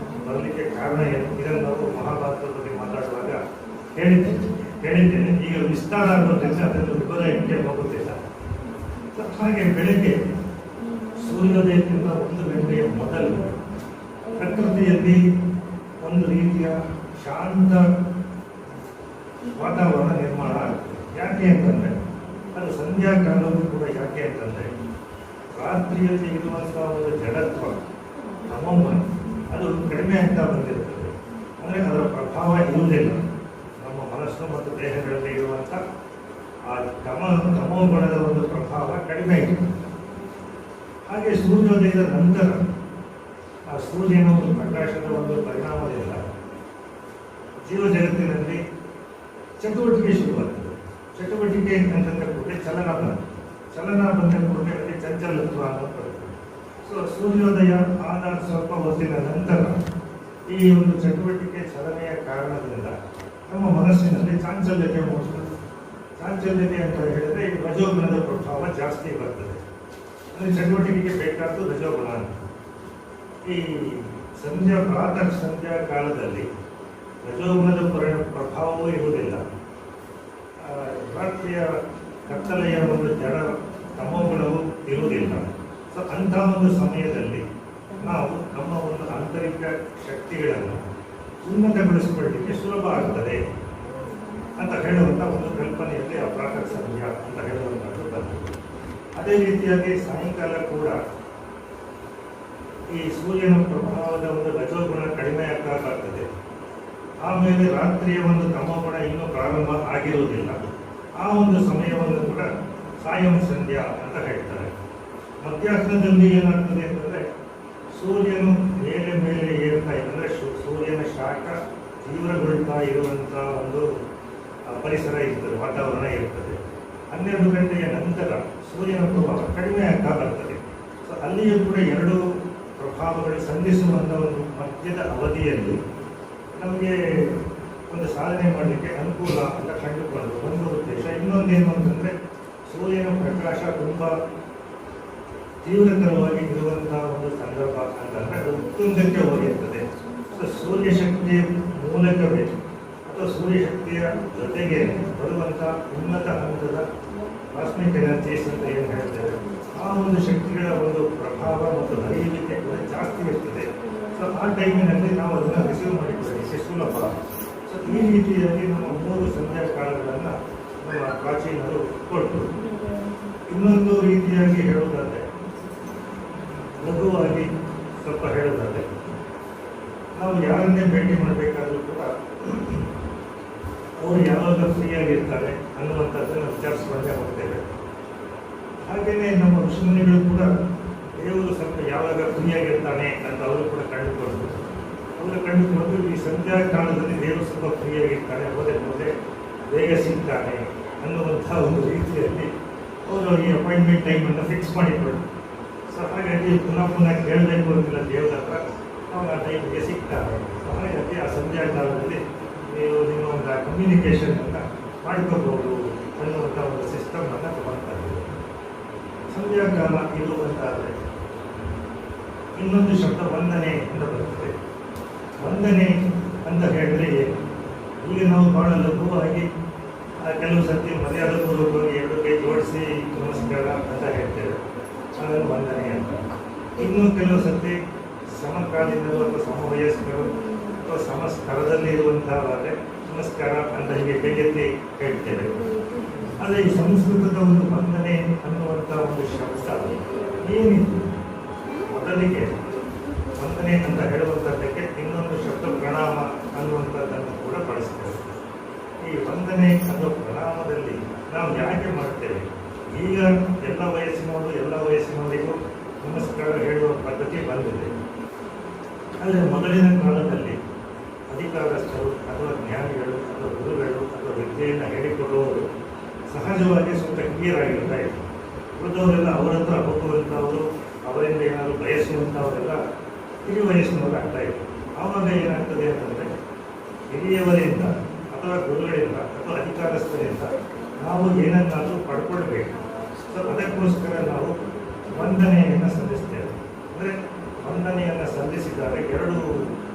ಬರಲಿಕ್ಕೆ ಕಾರಣ ಏನು? ಇದನ್ನು ನಾವು ಮಹಾಭಾರತದ ಬಗ್ಗೆ ಮಾತಾಡುವಾಗ ಹೇಳಿದ್ದೇನೆ. ಈಗ ವಿಸ್ತಾರ ಆಗೋದ್ರಿಂದ ಅದನ್ನು ವಿವರಕ್ಕೆ ಹೋಗುತ್ತಿಲ್ಲ. ಹಾಗೆ ಬೆಳಗ್ಗೆ ಸೂರ್ಯೋದಯಕ್ಕಿಂತ 1 ಗಂಟೆಯ ಮೊದಲು ಪ್ರಕೃತಿಯಲ್ಲಿ ಒಂದು ರೀತಿಯ ಶಾಂತ ವಾತಾವರಣ ನಿರ್ಮಾಣ ಆಗುತ್ತೆ. ಯಾಕೆ ಅಂತಂದರೆ ಅದು ಸಂಧ್ಯಾಕಾಲವೂ ಕೂಡ ಯಾಕೆ ಅಂತಂದರೆ ರಾತ್ರಿಯಲ್ಲಿ ಇರುವಂಥ ಒಂದು ಜಡತ್ವ ತಮೋಮ ಅದು ಕಡಿಮೆ ಆಗ್ತಾ ಬಂದಿರುತ್ತದೆ. ಅಂದರೆ ಅದರ ಪ್ರಭಾವ ಇರುವುದಿಲ್ಲ. ನಮ್ಮ ಮನಸ್ಸು ಮತ್ತು ದೇಹಗಳಲ್ಲಿ ಇರುವಂಥ ಆ ತಮೋಗುಣದ ಒಂದು ಪ್ರಭಾವ ಕಡಿಮೆ ಇದೆ. ಹಾಗೆ ಸೂರ್ಯೋದಯದ ನಂತರ ಆ ಸೂರ್ಯನ ಒಂದು ಪ್ರಕಾಶದ ಒಂದು ಪರಿಣಾಮದಿಂದ ಜೀವ ಜಗತ್ತಿನಲ್ಲಿ ಚಟುವಟಿಕೆ ಶುರುವಾಗ್ತದೆ. ಚಟುವಟಿಕೆ ಅಂತಂದ ಕೂಡಲೇ ಚಲನ ಬಂದ ಕೂಡಲೇ ಅಲ್ಲಿ ಚಂಚಲತ್ವ ಅನ್ನೋ ಬರ್ತದೆ. ಸೊ ಸೂರ್ಯೋದಯ ಆದ ಸ್ವಲ್ಪ ಹೊತ್ತಿನ ನಂತರ ಈ ಒಂದು ಚಟುವಟಿಕೆ ಚಲನೆಯ ಕಾರಣದಿಂದ ನಮ್ಮ ಮನಸ್ಸಿನಲ್ಲಿ ಚಾಂಚಲ್ಯತೆ ಮೂಡಿಸ್ತದೆ. ಚಾಂಚಲ್ಯತೆ ಅಂತ ಹೇಳಿದ್ರೆ ಈ ರಜೋಗುಣದ ಪ್ರಭಾವ ಜಾಸ್ತಿ ಬರ್ತದೆ. ಅಂದರೆ ಚಟುವಟಿಕೆಗೆ ಬೇಕಾದ್ದು ರಜೋಗುಣ ಅಂತ. ಈ ಪ್ರಾತಃ ಸಂಧ್ಯಾ ಕಾಲದಲ್ಲಿ ರಜೋಗುಣದ ಪ್ರಭಾವವೂ ಇರುವುದಿಲ್ಲ. ರಾತ್ರಿಯ ಕತ್ತಲೆಯ ಒಂದು ಜಡ ತಮೋಗುಣವೂ ಇರುವುದಿಲ್ಲ. ಸೊ ಅಂಥ ಒಂದು ಸಮಯದಲ್ಲಿ ನಾವು ನಮ್ಮ ಒಂದು ಆಂತರಿಕ ಶಕ್ತಿಗಳನ್ನು ಉನ್ನತಗೊಳಿಸಿಕೊಳ್ಳಲಿಕ್ಕೆ ಸುಲಭ ಆಗ್ತದೆ ಅಂತ ಹೇಳುವಂಥ ಒಂದು ಕಲ್ಪನೆಯಲ್ಲಿ ಆ ಪ್ರಾತಃ ಸಂಧ್ಯಾ ಅಂತ ಹೇಳುವಂಥದ್ದು ಬಂತು. ಅದೇ ರೀತಿಯಾಗಿ ಸಾಯಂಕಾಲ ಕೂಡ ಈ ಸೂರ್ಯನ ಪ್ರಭಾವದ ಒಂದು ರಜೋಗುಣ ಕಡಿಮೆ ಆಗ್ತಾ ಬರ್ತದೆ. ಆಮೇಲೆ ರಾತ್ರಿಯ ಒಂದು ತಮೋಗುಣ ಇನ್ನೂ ಪ್ರಾರಂಭ ಆಗಿರುವುದಿಲ್ಲ. ಆ ಒಂದು ಸಮಯವನ್ನು ಕೂಡ ಸಾಯಂ ಸಂಧ್ಯಾ ಅಂತ ಹೇಳ್ತಾರೆ. ಮಧ್ಯಾಹ್ನದಲ್ಲಿ ಏನಾಗ್ತದೆ ಅಂತಂದರೆ ಸೂರ್ಯನು ಮೇಲೆ ಏರ್ತಾ ಇದೆ. ಅಂದರೆ ಸೂರ್ಯನ ಶಾಖ ತೀವ್ರಗೊಳ್ತಾ ಇರುವಂಥ ಒಂದು ಪರಿಸರ ಇರ್ತದೆ, ವಾತಾವರಣ ಇರ್ತದೆ. 12 ಗಂಟೆಯ ನಂತರ ಸೂರ್ಯನ ಪ್ರಭಾವ ಕಡಿಮೆ ಆಗ್ತಾ ಬರ್ತದೆ. ಸೊ ಅಲ್ಲಿಯೂ ಕೂಡ ಎರಡು ಪ್ರಭಾವಗಳು ಸಂಧಿಸುವಂಥ ಒಂದು ಮಧ್ಯದ ಅವಧಿಯಲ್ಲಿ ನಮಗೆ ಒಂದು ಸಾಧನೆ ಮಾಡಲಿಕ್ಕೆ ಅನುಕೂಲ ಅಂತ ಕಂಡುಕೊಂಡು ಒಂದು ಉದ್ದೇಶ. ಇನ್ನೊಂದೇನು ಅಂತಂದರೆ ಸೂರ್ಯನ ಪ್ರಕಾಶ ತುಂಬ ತೀವ್ರತರವಾಗಿ ಇರುವಂತಹ ಒಂದು ಸಂದರ್ಭ ಅಂತಂದರೆ ಅದು ಉತ್ತುಂಗಕ್ಕೆ ಹೋಗಿರ್ತದೆ. ಸೊ ಸೂರ್ಯ ಶಕ್ತಿಯ ಮೂಲಕವೇ ಅಥವಾ ಸೂರ್ಯ ಶಕ್ತಿಯ ಜೊತೆಗೆ ಬರುವಂಥ ಉನ್ನತ ಹಂತದ ಕಾಸ್ಮಿಕ್ ಎನರ್ಜೀಸ್ ಅಂತ ಏನು ಹೇಳ್ತೇವೆ, ಆ ಒಂದು ಶಕ್ತಿಗಳ ಒಂದು ಪ್ರಭಾವ ಮತ್ತು ಹರಿಯುವಿಕೆ ಕೂಡ ಜಾಸ್ತಿ ಇರ್ತದೆ. ಸೊ ಆ ಟೈಮಿನಲ್ಲಿ ನಾವು ಅದನ್ನು ರಿಸೀವ್ ಮಾಡಿಕೊಳ್ಳಲಿಕ್ಕೆ ಸುಲಭ. ಸೊ ಈ ರೀತಿಯಾಗಿ ನಮ್ಮ 3 ಸಂಧ್ಯಾ ಕಾಲಗಳನ್ನು ನಮ್ಮ ಪ್ರಾಚೀನರು ಕೊಟ್ಟರು. ಇನ್ನೊಂದು ರೀತಿಯಾಗಿ ಹೇಳುವುದಾದರೆ, ಲಘುವಾಗಿ ಸ್ವಲ್ಪ ಹೇಳೋದಾದರೆ, ನಾವು ಯಾರನ್ನೇ ಭೇಟಿ ಮಾಡಬೇಕಾದ್ರೂ ಕೂಡ ಅವರು ಯಾವಾಗ ಫ್ರೀಯಾಗಿರ್ತಾರೆ ಅನ್ನುವಂಥದ್ದನ್ನು ವಿಚಾರಿಸಿಕೊಂಡೇ ಹೋಗ್ತೇವೆ. ಹಾಗೆಯೇ ನಮ್ಮ ಋಷಿಮುನಿಗಳು ಕೂಡ ದೇವರು ಸ್ವಲ್ಪ ಯಾವಾಗ ಫ್ರೀಯಾಗಿರ್ತಾನೆ ಅಂತ ಅವರು ಕೂಡ ಕಂಡುಕೊಂಡು ಈ ಸಂಧ್ಯಾ ಕಾಲದಲ್ಲಿ ದೇವರು ಸ್ವಲ್ಪ ಫ್ರೀಯಾಗಿರ್ತಾನೆ, ಹೋದೆ ಬೇಗ ಸಿಗ್ತಾನೆ ಅನ್ನುವಂಥ ಒಂದು ರೀತಿಯಲ್ಲಿ ಅವರು ಈ ಅಪಾಯಿಂಟ್ಮೆಂಟ್ ಟೈಮನ್ನು ಫಿಕ್ಸ್ ಮಾಡಿಕೊಳ್ಳಿ. ಸೊ ಹಾಗಾಗಿ ಪುನಃ ಕೇಳಬೇಕು ಅಂತಿಲ್ಲ ದೇವರ ಹತ್ರ, ಅವಾಗ ಆ ಟೈಮಿಗೆ ಸಿಗ್ತಾರೆ. ಸೊ ಹಾಗಾಗಿ ಆ ಸಂಧ್ಯಾ ಕಾಲದಲ್ಲಿ ನೀವು ನಿಮ್ಮ ಒಂದು ಕಮ್ಯುನಿಕೇಷನನ್ನು ಮಾಡ್ಕೋಬೋದು ಅನ್ನುವಂಥ ಒಂದು ಸಿಸ್ಟಮನ್ನು ತಗೊಳ್ತಾ ಇದ್ದೀವಿ. ಸಂಧ್ಯಾಕಾಲ ಇದು ಅಂತಾದರೆ ಇನ್ನೊಂದು ಶಬ್ದ ವಂದನೆ ಅಂತ ಬರ್ತದೆ. ವಂದನೆ ಅಂತ ಹೇಳಿದ್ರೆ ಏನು? ಈಗ ನಾವು ಬಹಳ ಲಘುವಾಗಿ ಕೆಲವು ಸರ್ತಿ ಮರ್ಯಾದೆ ಪೂರ್ವಕವಾಗಿ 2 ಕೈ ಜೋಡಿಸಿ ನಮಸ್ಕಾರ ಅಂತ ಹೇಳ್ತೇವೆ, ಅದನ್ನು ವಂದನೆ ಅಂತ. ಇನ್ನು ಕೆಲವು ಸರ್ತಿ ಸಮಕಾಲೀನರು ಅಥವಾ ಸಮವಯಸ್ಕರು ಅಥವಾ ಸಮಸ್ತರದಲ್ಲಿ ಇರುವಂತಹವಾದರೆ ನಮಸ್ಕಾರ ಅಂತ ಹೀಗೆ ಕೈಗೆತ್ತಿ ಹೇಳ್ತೇವೆ. ಆದರೆ ಈ ಸಂಸ್ಕೃತದ ಒಂದು ವಂದನೆ ಅನ್ನುವಂಥ ಒಂದು ಶಬ್ದ ಏನಿತ್ತು, ಮೊದಲಿಗೆ ವಂದನೆ ಅಂತ ಹೇಳುವಂಥದ್ದಕ್ಕೆ ಇನ್ನೊಂದು ಶಬ್ದ ಪ್ರಣಾಮ ಅನ್ನುವಂಥದ್ದನ್ನು ಕೂಡ ಬಳಸ್ತೇವೆ. ಈ ವಂದನೆ ಅನ್ನೋ ಪ್ರಣಾಮದಲ್ಲಿ ನಾವು ಯಾಕೆ ಮಾಡ್ತೇವೆ? ಈಗ ಎಲ್ಲ ವಯಸ್ಸಿನವರಿಗೂ ನಮಸ್ಕಾರ ಹೇಳುವ ಪದ್ಧತಿ ಬಂದಿದೆ. ಆದರೆ ಮೊದಲಿನ ಕಾಲದಲ್ಲಿ ಅಧಿಕಾರಸ್ಥರು ಅಥವಾ ಜ್ಞಾನಿಗಳು ಅಥವಾ ಗುರುಗಳು ಅಥವಾ ವಿದ್ಯೆಯನ್ನು ಹೇಳಿಕೊಡುವವರು ಸಹಜವಾಗಿ ಸ್ವಲ್ಪ ಹಿರಿಯರಾಗಿರ್ತಾ ಇದ್ರು. ಉಳಿದವರೆಲ್ಲ ಅವರ ಹತ್ರ ಹೋಗುವಂಥವರು, ಅವರಿಂದ ಏನಾದರೂ ಬಯಸುವಂಥವರೆಲ್ಲ ಹಿರಿಯ ವಯಸ್ಸಿನವರು ಆಗ್ತಾ ಇದ್ರು. ಆವಾಗ ಏನಾಗ್ತದೆ ಅಂತಂದರೆ ಹಿರಿಯವರಿಂದ ಅಥವಾ ಗುರುಗಳಿಂದ ಅಥವಾ ಅಧಿಕಾರಸ್ಥರಿಂದ ನಾವು ಏನನ್ನಾದರೂ ಪಡ್ಕೊಳ್ಬೇಕು. ಸೊ ಅದಕ್ಕೋಸ್ಕರ ನಾವು ವಂದನೆಯನ್ನು ಸಲ್ಲಿಸ್ತೇವೆ. ಅಂದರೆ ವಂದನೆಯನ್ನು ಸಲ್ಲಿಸಿದಾಗ 2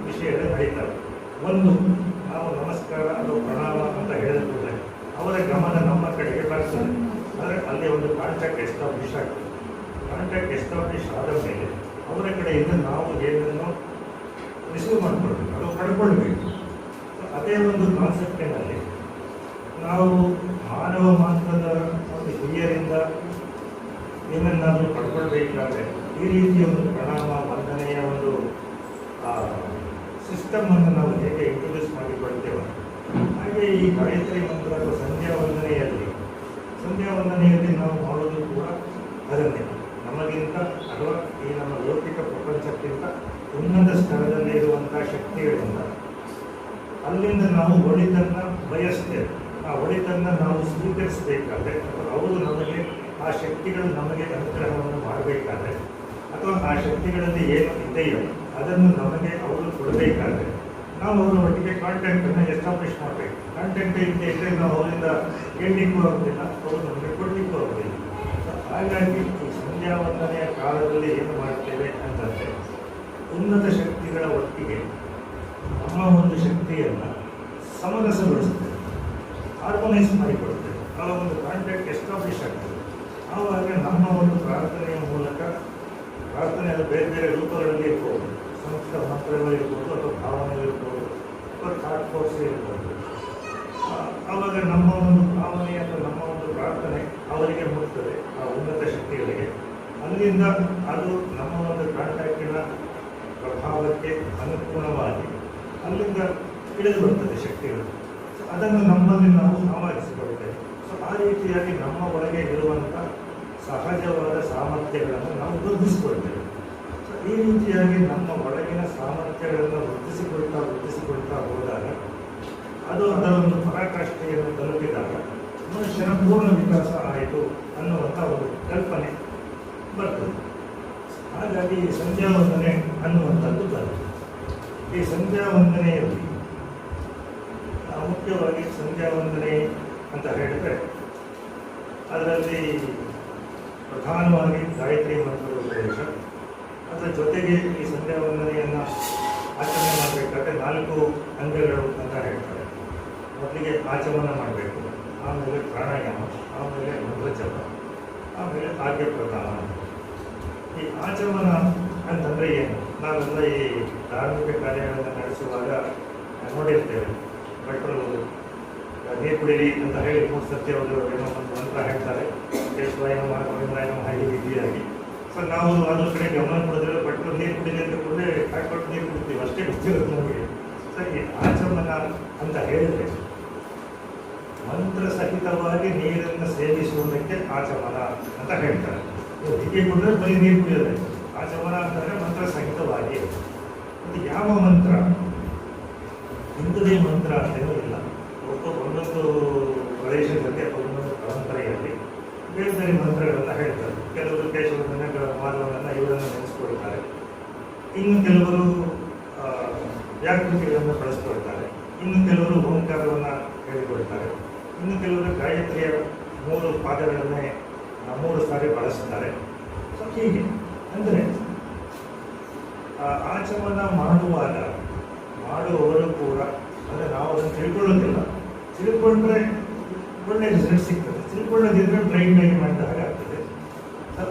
ವಿಷಯಗಳು ನಡೀತವೆ. ಒಂದು, ನಾವು ನಮಸ್ಕಾರ ಅಥವಾ ಪ್ರಣಾಮ ಅಂತ ಹೇಳಿದ ಕೂಡಲೇ ಅವರ ಗಮನ ನಮ್ಮ ಕಡೆಗೆ ಬರ್ತದೆ. ಅಂದರೆ ಅಲ್ಲಿ ಒಂದು ಕಾಂಟ್ಯಾಕ್ಟ್ ಎಸ್ಟಾಬ್ಲಿಷ್ ಆಗ್ತದೆ. ಕಾಂಟ್ಯಾಕ್ಟ್ ಎಸ್ಟಾಬ್ಲಿಷ್ ಆದ ಮೇಲೆ ಅವರ ಕಡೆಯಿಂದ ನಾವು ಏನನ್ನು ರಿಸೀವ್ ಮಾಡಿಕೊಳ್ಬೇಕು, ಅದು ಪಡ್ಕೊಳ್ಬೇಕು. ಅದೇ ಒಂದು ಕಾನ್ಸೆಪ್ಟಿನಲ್ಲಿ ನಾವು ಮಾನವ ಮಾತ್ರದ ಒಂದು ಹಿರಿಯರಿಂದ ಏನನ್ನಾದರೂ ಪಡ್ಕೊಳ್ಬೇಕಾದ್ರೆ ಈ ರೀತಿಯ ಒಂದು ಪ್ರಣಾಮ ವಂದನೆಯ ಒಂದು ಸಿಸ್ಟಮನ್ನು ನಾವು ಹೇಗೆ ಇಂಟ್ರೊಡ್ಯೂಸ್ ಮಾಡಿಕೊಳ್ತೇವೆ, ಹಾಗೆ ಈ ಗಾಯತ್ರಿ ಮಂತ್ರ ಅಥವಾ ಸಂಧ್ಯಾ ವಂದನೆಯಲ್ಲಿ ನಾವು ಮಾಡೋದು ಕೂಡ ಅದನ್ನೇ. ನಮಗಿಂತ ಅಥವಾ ಈ ನಮ್ಮ ಲೌಕಿಕ ಪ್ರಪಂಚಕ್ಕಿಂತ ಉನ್ನತ ಸ್ಥಳದಲ್ಲಿ ಇರುವಂಥ ಶಕ್ತಿಗಳಿಂದ ಅಲ್ಲಿಂದ ನಾವು ಒಳಿತನ್ನು ಬಯಸ್ತೇವೆ. ಆ ಒಳಿತನ್ನು ನಾವು ಸ್ವೀಕರಿಸಬೇಕಾದ್ರೆ ಅಥವಾ ಅವರು ನಮಗೆ ಆ ಶಕ್ತಿಗಳು ನಮಗೆ ಅನುಗ್ರಹವನ್ನು ಮಾಡಬೇಕಾದ್ರೆ ಅಥವಾ ಆ ಶಕ್ತಿಗಳಲ್ಲಿ ಏನು ಇದೆಯೋ ಅದನ್ನು ನಮಗೆ ಅವರು ಕೊಡಬೇಕಾದ್ರೆ ನಾವು ಅವರ ಒಟ್ಟಿಗೆ ಕಾಂಟ್ಯಾಕ್ಟನ್ನು ಎಸ್ಟಾಬ್ಲಿಷ್ ಮಾಡಬೇಕು. ಕಾಂಟ್ಯಾಕ್ಟ್ ಇದ್ದರೆ ನಾವು ಅವರಿಂದ ಕೇಳಲಿಕ್ಕೂ ಆಗೋದಿಲ್ಲ, ಅವರು ನಮಗೆ ಕೊಡಲಿಕ್ಕೂ ಆಗೋದಿಲ್ಲ. ಹಾಗಾಗಿ ಈ ಸಂಧ್ಯಾ ವಂದನೆಯ ಕಾಲದಲ್ಲಿ ಏನು ಮಾಡ್ತೇವೆ ಅಂತಂದರೆ ಉನ್ನತ ಶಕ್ತಿಗಳ ಒಟ್ಟಿಗೆ ನಮ್ಮ ಒಂದು ಶಕ್ತಿಯನ್ನು ಸಮರಸಗೊಳಿಸ್ತೇವೆ, ಹಾರ್ಮೋನೈಸ್ ಮಾಡಿಕೊಡ್ತೇವೆ. ಆ ಒಂದು ಕಾಂಟ್ಯಾಕ್ಟ್ ಎಸ್ಟಾಬ್ಲಿಷ್ ಆಗ್ತದೆ. ಆವಾಗ ನಮ್ಮ ಒಂದು ಪ್ರಾರ್ಥನೆಯ ಮೂಲಕ, ಪ್ರಾರ್ಥನೆ ಅದು ಬೇರೆ ಬೇರೆ ರೂಪಗಳಲ್ಲಿ ಇರ್ಬೋದು, ಸಂಸ್ಕೃತ ಮಂತ್ರಗಳಿರ್ಬೋದು ಅಥವಾ ಭಾವನೆಗಳಿರ್ಬೋದು ಅಥವಾ ಥಾಟ್ ಫೋರ್ಸ್ ಇರ್ಬೋದು. ಆವಾಗ ನಮ್ಮ ಒಂದು ಭಾವನೆ ಅಥವಾ ನಮ್ಮ ಒಂದು ಪ್ರಾರ್ಥನೆ ಅವರಿಗೆ ಮುಟ್ತದೆ, ಆ ಉನ್ನತ ಶಕ್ತಿಗಳಿಗೆ. ಅಲ್ಲಿಂದ ಅದು ನಮ್ಮ ಒಂದು ಕಾಂಟ್ಯಾಕ್ಟಿನ ಪ್ರಭಾವಕ್ಕೆ ಅನುಗುಣವಾಗಿ ಅಲ್ಲಿಂದ ಇಳಿದು ಬರ್ತದೆ ಶಕ್ತಿಗಳು. ಅದನ್ನು ನಮ್ಮಲ್ಲಿ ನಾವು ಆವಾಹಿಸಿಕೊಳ್ತೇವೆ. ಸೊ ಆ ರೀತಿಯಾಗಿ ನಮ್ಮ ಒಳಗೆ ಇರುವಂಥ ಸಹಜವಾದ ಸಾಮರ್ಥ್ಯಗಳನ್ನು ನಾವು ವೃದ್ಧಿಸಿಕೊಳ್ತೇವೆ. ಸೊ ಈ ರೀತಿಯಾಗಿ ನಮ್ಮ ಒಳಗಿನ ಸಾಮರ್ಥ್ಯಗಳನ್ನು ವೃದ್ಧಿಸಿಕೊಳ್ತಾ ಹೋದಾಗ ಅದು ಅದರ ಒಂದು ಪರಾಕಾಷ್ಠೆಯನ್ನು ತಲುಪಿದಾಗ ಮನುಷ್ಯನ ಪೂರ್ಣ ವಿಕಾಸ ಆಯಿತು ಅನ್ನುವಂಥ ಒಂದು ಕಲ್ಪನೆ ಬರ್ತದೆ. ಹಾಗಾಗಿ ಈ ಸಂಧ್ಯಾ ವಂದನೆ ಅನ್ನುವಂಥದ್ದು ಬರ್ತದೆ. ಈ ಸಂಧ್ಯಾ ವಂದನೆಯಲ್ಲಿ ಮುಖ್ಯವಾಗಿ ಸಂಧ್ಯಾ ವಂದನೆ ಅಂತ ಹೇಳಿದರೆ ಅದರಲ್ಲಿ ಪ್ರಧಾನವಾಗಿ ಗಾಯತ್ರಿ ಮಂತ್ರದ ಉಪದೇಶ. ಅದರ ಜೊತೆಗೆ ಈ ಸಂಧ್ಯಾ ವಂದನೆಯನ್ನು ಆಚರಣೆ ಮಾಡಬೇಕಾದ್ರೆ 4 ಅಂಗಗಳು ಅಂತ ಹೇಳ್ತಾರೆ. ಮೊದಲಿಗೆ ಆಚಮನ ಮಾಡಬೇಕು, ಆಮೇಲೆ ಪ್ರಾಣಾಯಾಮ, ಆಮೇಲೆ ಮಂತ್ರಜಪ, ಆಮೇಲೆ ಆಜ್ಞೆ ಪ್ರದಾನ. ಈ ಆಚಮನ ಅಂತಂದರೆ ಏನು? ನಾವೆಲ್ಲ ಈ ಧಾರ್ಮಿಕ ಕಾರ್ಯಗಳನ್ನು ನಡೆಸುವಾಗ ನೋಡಿರ್ತೇವೆ. ಭಟ್ರು ನೀರು ಕುಡೀರಿ ಅಂತ ಹೇಳಿ 3 ಸತಿ ಅವರು ಏನೋ ಒಂದು ಮಂತ್ರ ಹೇಳ್ತಾರೆ, ಕೇಶವಾಯ ನಮಃ ಗೋವಿಂದಾಯ ನಮಃ ಈ ರೀತಿಯಾಗಿ. ಸೊ ನಾವು ಅದ್ರ ಕಡೆ ಗಮನ ಕೊಡಿದ್ರೆ ಭಟ್ರು ನೀರು ಕುಡೀರಿ ಅಂತ ಕೂಡಲೇ ಹಾಕ್ಕೊಟ್ಟು ನೀರು ಕುಡಿತೀವಿ, ಅಷ್ಟೇ ಗೊತ್ತಿರೋದು ನಮಗೆ. ಸೊ ಈ ಆಚಮನ ಅಂತ ಹೇಳಿದರೆ ಮಂತ್ರ ಸಹಿತವಾಗಿ ನೀರನ್ನು ಸೇವಿಸುವುದಕ್ಕೆ ಆಚಮನ ಅಂತ ಹೇಳ್ತಾರೆ. ಹೀಗೆ ಕುಡಿದ್ರೆ ಬರೀ ನೀರು ಕುಡಿಯೋದೇ. ಆಚಮನ ಅಂತಂದರೆ ಮಂತ್ರ ಸಹಿತವಾಗಿ. ಅದು ಯಾವ ಮಂತ್ರ? ಇಂಥದೇ ಮಂತ್ರ ಅಂತೇನೂ ಇಲ್ಲ. ಒಂದೊಂದು ಪ್ರದೇಶದಲ್ಲಿ ಅಥವಾ ಒಂದೊಂದು ಪರಂಪರೆಯಲ್ಲಿ ಬೇರೆ ಬೇರೆ ಮಂತ್ರಗಳನ್ನು ಹೇಳ್ತಾರೆ. ಕೆಲವರು ಕೇಶವರನ್ನ, ಮಾಧವನನ್ನು ಇವರನ್ನು ನೆನೆಸ್ಕೊಳ್ತಾರೆ. ಇನ್ನು ಕೆಲವರು ವ್ಯಾಕೃತಿಗಳನ್ನು ಬಳಸ್ಕೊಳ್ತಾರೆ. ಇನ್ನು ಕೆಲವರು ಓಂಕಾರವನ್ನು ಹೇಳಿಕೊಳ್ತಾರೆ. ಇನ್ನು ಕೆಲವರು ಗಾಯತ್ರಿಯ 3 ಪಾದಗಳನ್ನೇ 3 ಸಾರಿ ಬಳಸ್ತಾರೆ. ಸೊ ಹೀಗೆ ಅಂದರೆ ಆಚಮನ ಮಾಡುವಾಗ ಮಾಡುವವರು ಕೂಡ ಅಂದರೆ ನಾವು ಅದನ್ನು ತಿಳ್ಕೊಳ್ಳೋದಿಲ್ಲ. ತಿಳ್ಕೊಂಡ್ರೆ ಒಳ್ಳೆ ರಿಸಲ್ಟ್ ಸಿಗ್ತದೆ, ತಿಳ್ಕೊಳ್ಳೋದಿದ್ರೆ ಬ್ಲೈಂಡ್ ಆಗಿ ಮಾಡಿದ ಹಾಗೆ ಆಗ್ತದೆ.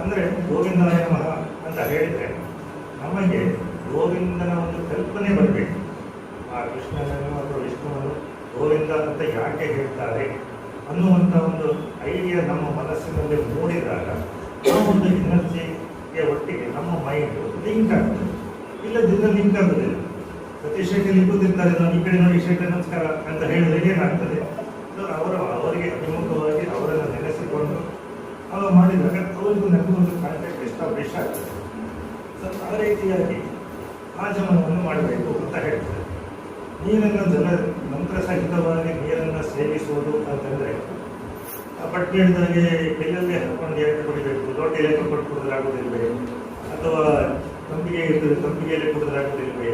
ಅಂದರೆ ಗೋವಿಂದನಾಯ ನಮಃ ಅಂತ ಹೇಳಿದರೆ ನಮಗೆ ಗೋವಿಂದನ ಒಂದು ಕಲ್ಪನೆ ಬರಬೇಕು. ಆ ಕೃಷ್ಣನನ್ನು ಅಥವಾ ವಿಷ್ಣುವನ್ನು ಗೋವಿಂದ ಅಂತ ಯಾಕೆ ಹೇಳ್ತಾರೆ ಅನ್ನುವಂಥ ಒಂದು ಐಡಿಯಾ ನಮ್ಮ ಮನಸ್ಸಿನಲ್ಲಿ ಮೂಡಿದಾಗ ಆ ಒಂದು ಎನರ್ಜಿಗೆ ಒಟ್ಟಿಗೆ ನಮ್ಮ ಮೈಂಡ್ ಲಿಂಕ್ ಆಗ್ತದೆ. ಇಲ್ಲದಿದ್ದರೆ ಲಿಂಕ್ ಆಗೋದಿಲ್ಲ. ಸತೀಶ್ ಶೆಟ್ಟಿ ಲಿಂಕುತ್ತಿರ್ತಾರೆ, ನಾವು ಈ ಕಡೆ ನೋಡಿ ಶೆಟ್ಟಿ ನಮಸ್ಕಾರ ಅಂತ ಹೇಳಿದ್ರೆ ಏನಾಗ್ತದೆ, ಅವರಿಗೆ ಅಭಿಮುಖವಾಗಿ ಅವರನ್ನು ನೆನೆಸಿಕೊಂಡು ಅವಾಗ ಮಾಡಿದಾಗ ಅವರಿಗೂ ನಮಗೊಂದು ಕಾಂಟ್ಯಾಕ್ಟ್ ಎಸ್ಟಾಬ್ಲಿಷ್ ಆಗ್ತದೆ. ಸೊ ಆ ರೀತಿಯಾಗಿ ಆಚಮನವನ್ನು ಮಾಡಬೇಕು ಅಂತ ಹೇಳ್ತಾರೆ. ನೀರನ್ನು ಮಂತ್ರಸಹಿತವಾಗಿ ನೀರನ್ನು ಸೇವಿಸುವುದು ಅಂತಂದರೆ ಬಟ್ ಹೇಳಿದಾಗೆ ಕೈಯಲ್ಲೇ ಹಾಕೊಂಡು ಯಾಕೆ ಕುಡಿಬೇಕು, ಲೋಟೆಯಲ್ಲಿ ಕೊಟ್ಟು ಕುಡಿದ್ರಾಗೋದಿಲ್ವೇ, ಅಥವಾ ತಂಬಿಗೆ ಇರ್ತದೆ ತಂಬಿಗೆಯಲ್ಲಿ ಕುಡಿದ್ರಾಗೋದಿಲ್ವೇ,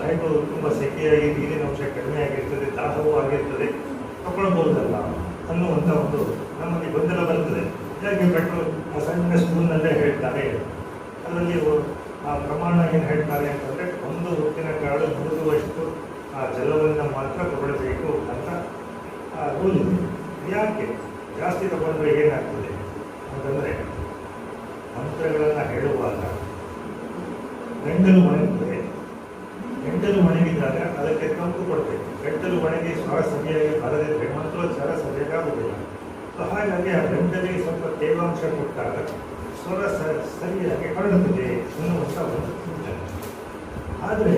ಹೇಗೂ ತುಂಬ ಸೆಕೆಯಾಗಿ ನೀರಿನ ಅಂಶ ಕಡಿಮೆ ಆಗಿರ್ತದೆ, ದಾಹವೂ ಆಗಿರ್ತದೆ, ತಗೊಳ್ಬಹುದಲ್ಲ ಅನ್ನುವಂಥ ಒಂದು ನಮಗೆ ಗೊಂದಲ ಬರ್ತದೆ. ಯಾಕೆ ಭಟ್ರು ಆ ಸಣ್ಣ ಸ್ಪೂನ್ನಲ್ಲೇ ಹೇಳ್ತಾರೆ, ಅದರಲ್ಲಿ ಆ ಪ್ರಮಾಣ ಏನು ಹೇಳ್ತಾರೆ ಅಂತಂದರೆ 1 ಉಪ್ಪಿನಕಾಳು ಮುಳುಗುವಷ್ಟು ಆ ಜಲವನ್ನು ಮಾತ್ರ ತಗೊಳ್ಬೇಕು ಅಂತ ರೂಲ್ ಇದೆ. ಯಾಕೆ ಜಾಸ್ತಿ ತಗೊಂಡ್ರೆ ಏನಾಗ್ತದೆ ಅಂತಂದರೆ ಮಂತ್ರಗಳನ್ನು ಹೇಳುವಾಗ ಗಂಟಲು ಒಣಗ್ತದೆ. ಗಂಟಲು ಒಣಗಿದಾಗ ಅದಕ್ಕೆ ತಂಪು ಕೊಡಬೇಕು. ಗಂಟಲು ಒಣಗಿ ಶ್ವಾಸ ಸರಿಯಾಗಿ ಬರದಿದ್ದರೆ ಮಂತ್ರೋಚ್ಚಾರ ಸರಿಯಾಗುವುದಿಲ್ಲ. ಸೊ ಹಾಗಾಗಿ ಆ ಗಂಟಲಿಗೆ ಸ್ವಲ್ಪ ತೇವಾಂಶ ಕೊಟ್ಟಾಗ ಸ್ವರ ಸರಿಯಾಗಿ ಹರಡುತ್ತದೆ ಅನ್ನುವಂಥ ಒಂದು ಸೂಚನೆ. ಆದರೆ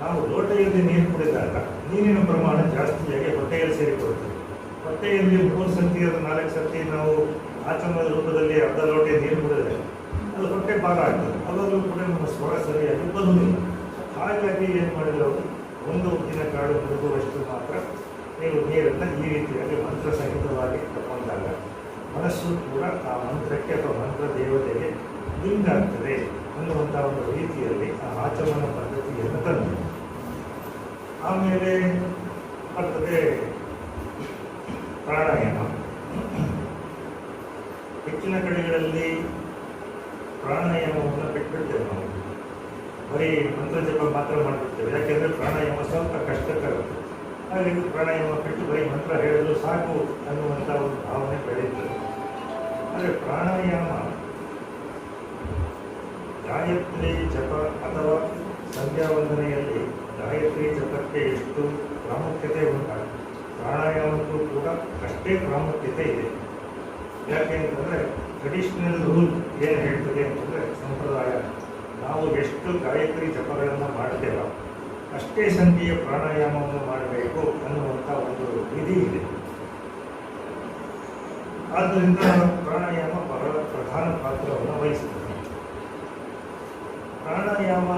ನಾವು ಲೋಟೆಯಲ್ಲಿ ನೀರು ಕುಡಿದಾಗ ನೀರಿನ ಪ್ರಮಾಣ ಜಾಸ್ತಿಯಾಗಿ ಹೊಟ್ಟೆಯಲ್ಲಿ ಸೇರಿಕೊಳ್ಳುತ್ತದೆ. ಹೊಟ್ಟೆಯಲ್ಲಿ 3 ಸರ್ತಿ ಅಥವಾ 4 ಸರ್ತಿ ನಾವು ಆಚಮನದ ರೂಪದಲ್ಲಿ ಅರ್ಧ ಲೋಟೆ ನೀರು ಕುಡಿದರೆ ಅದು ಹೊಟ್ಟೆ ಭಾಗ ಆಗ್ತದೆ. ಅವಾಗಲೂ ಕೂಡ ನಮ್ಮ ಸ್ವರ ಸರಿಯಾಗಿ ಬರುವುದಿಲ್ಲ. ಹಾಗಾಗಿ ಏನು ಮಾಡಿದ್ರು, 1 ಉಪ್ಪಿನಕಾಳು ಮುಳುಗುವಷ್ಟು ಮಾತ್ರ ನೀವು ನೀರನ್ನು ಈ ರೀತಿಯಾಗಿ ಮಂತ್ರ ಸಹಿತವಾಗಿ ತಗೊಂಡಾಗ ಮನಸ್ಸು ಕೂಡ ಆ ಮಂತ್ರಕ್ಕೆ ಅಥವಾ ಮಂತ್ರ ದೇವತೆಗೆ ಲಿಂಕ್ ಆಗ್ತದೆ ಅನ್ನುವಂಥ ಒಂದು ರೀತಿಯಲ್ಲಿ ಆ ಆಚಮನ ಪದ್ಧತಿಯನ್ನು ತಂದು ಆಮೇಲೆ ಬರ್ತದೆ ಪ್ರಾಣಾಯಾಮ. ಹೆಚ್ಚಿನ ಕಡೆಗಳಲ್ಲಿ ಪ್ರಾಣಾಯಾಮವನ್ನು ಬಿಟ್ಬಿಡ್ತೇವೆ ನಾವು, ಬರೀ ಮಂತ್ರ ಜಪ ಮಾತ್ರ ಮಾಡಿಬಿಡ್ತೇವೆ. ಯಾಕೆಂದರೆ ಪ್ರಾಣಾಯಾಮ ಸ್ವಲ್ಪ ಕಷ್ಟಕರ. ಹಾಗಾಗಿ ಪ್ರಾಣಾಯಾಮ ಬಿಟ್ಟು ಬರೀ ಮಂತ್ರ ಹೇಳಲು ಸಾಕು ಅನ್ನುವಂಥ ಒಂದು ಭಾವನೆ ಬೆಳೆಯುತ್ತದೆ. ಆದರೆ ಪ್ರಾಣಾಯಾಮ ಗಾಯತ್ರಿ ಜಪ ಅಥವಾ ಸಂಧ್ಯಾ ವಂದನೆಯಲ್ಲಿ ಗಾಯತ್ರಿ ಜಪಕ್ಕೆ ಎಷ್ಟು ಪ್ರಾಮುಖ್ಯತೆ ಉಂಟು, ಪ್ರಾಣಾಯಾಮಕ್ಕೂ ಕೂಡ ಅಷ್ಟೇ ಪ್ರಾಮುಖ್ಯತೆ ಇದೆ. ಯಾಕೆ ಅಂತಂದರೆ ಟ್ರೆಡಿಷ್ನಲ್ ರೂಲ್ ಏನು ಹೇಳ್ತದೆ ಅಂತಂದರೆ, ಸಂಪ್ರದಾಯ ನಾವು ಎಷ್ಟು ಗಾಯತ್ರಿ ಜಪಗಳನ್ನು ಮಾಡ್ತೇವೋ ಅಷ್ಟೇ ಸಂಖ್ಯೆಯ ಪ್ರಾಣಾಯಾಮವನ್ನು ಮಾಡಬೇಕು ಅನ್ನುವಂಥ ಒಂದು ವಿಧಿ ಇದೆ. ಆದ್ದರಿಂದ ಪ್ರಾಣಾಯಾಮ ಬಹಳ ಪ್ರಧಾನ ಪಾತ್ರವನ್ನು ವಹಿಸುತ್ತದೆ. ಪ್ರಾಣಾಯಾಮ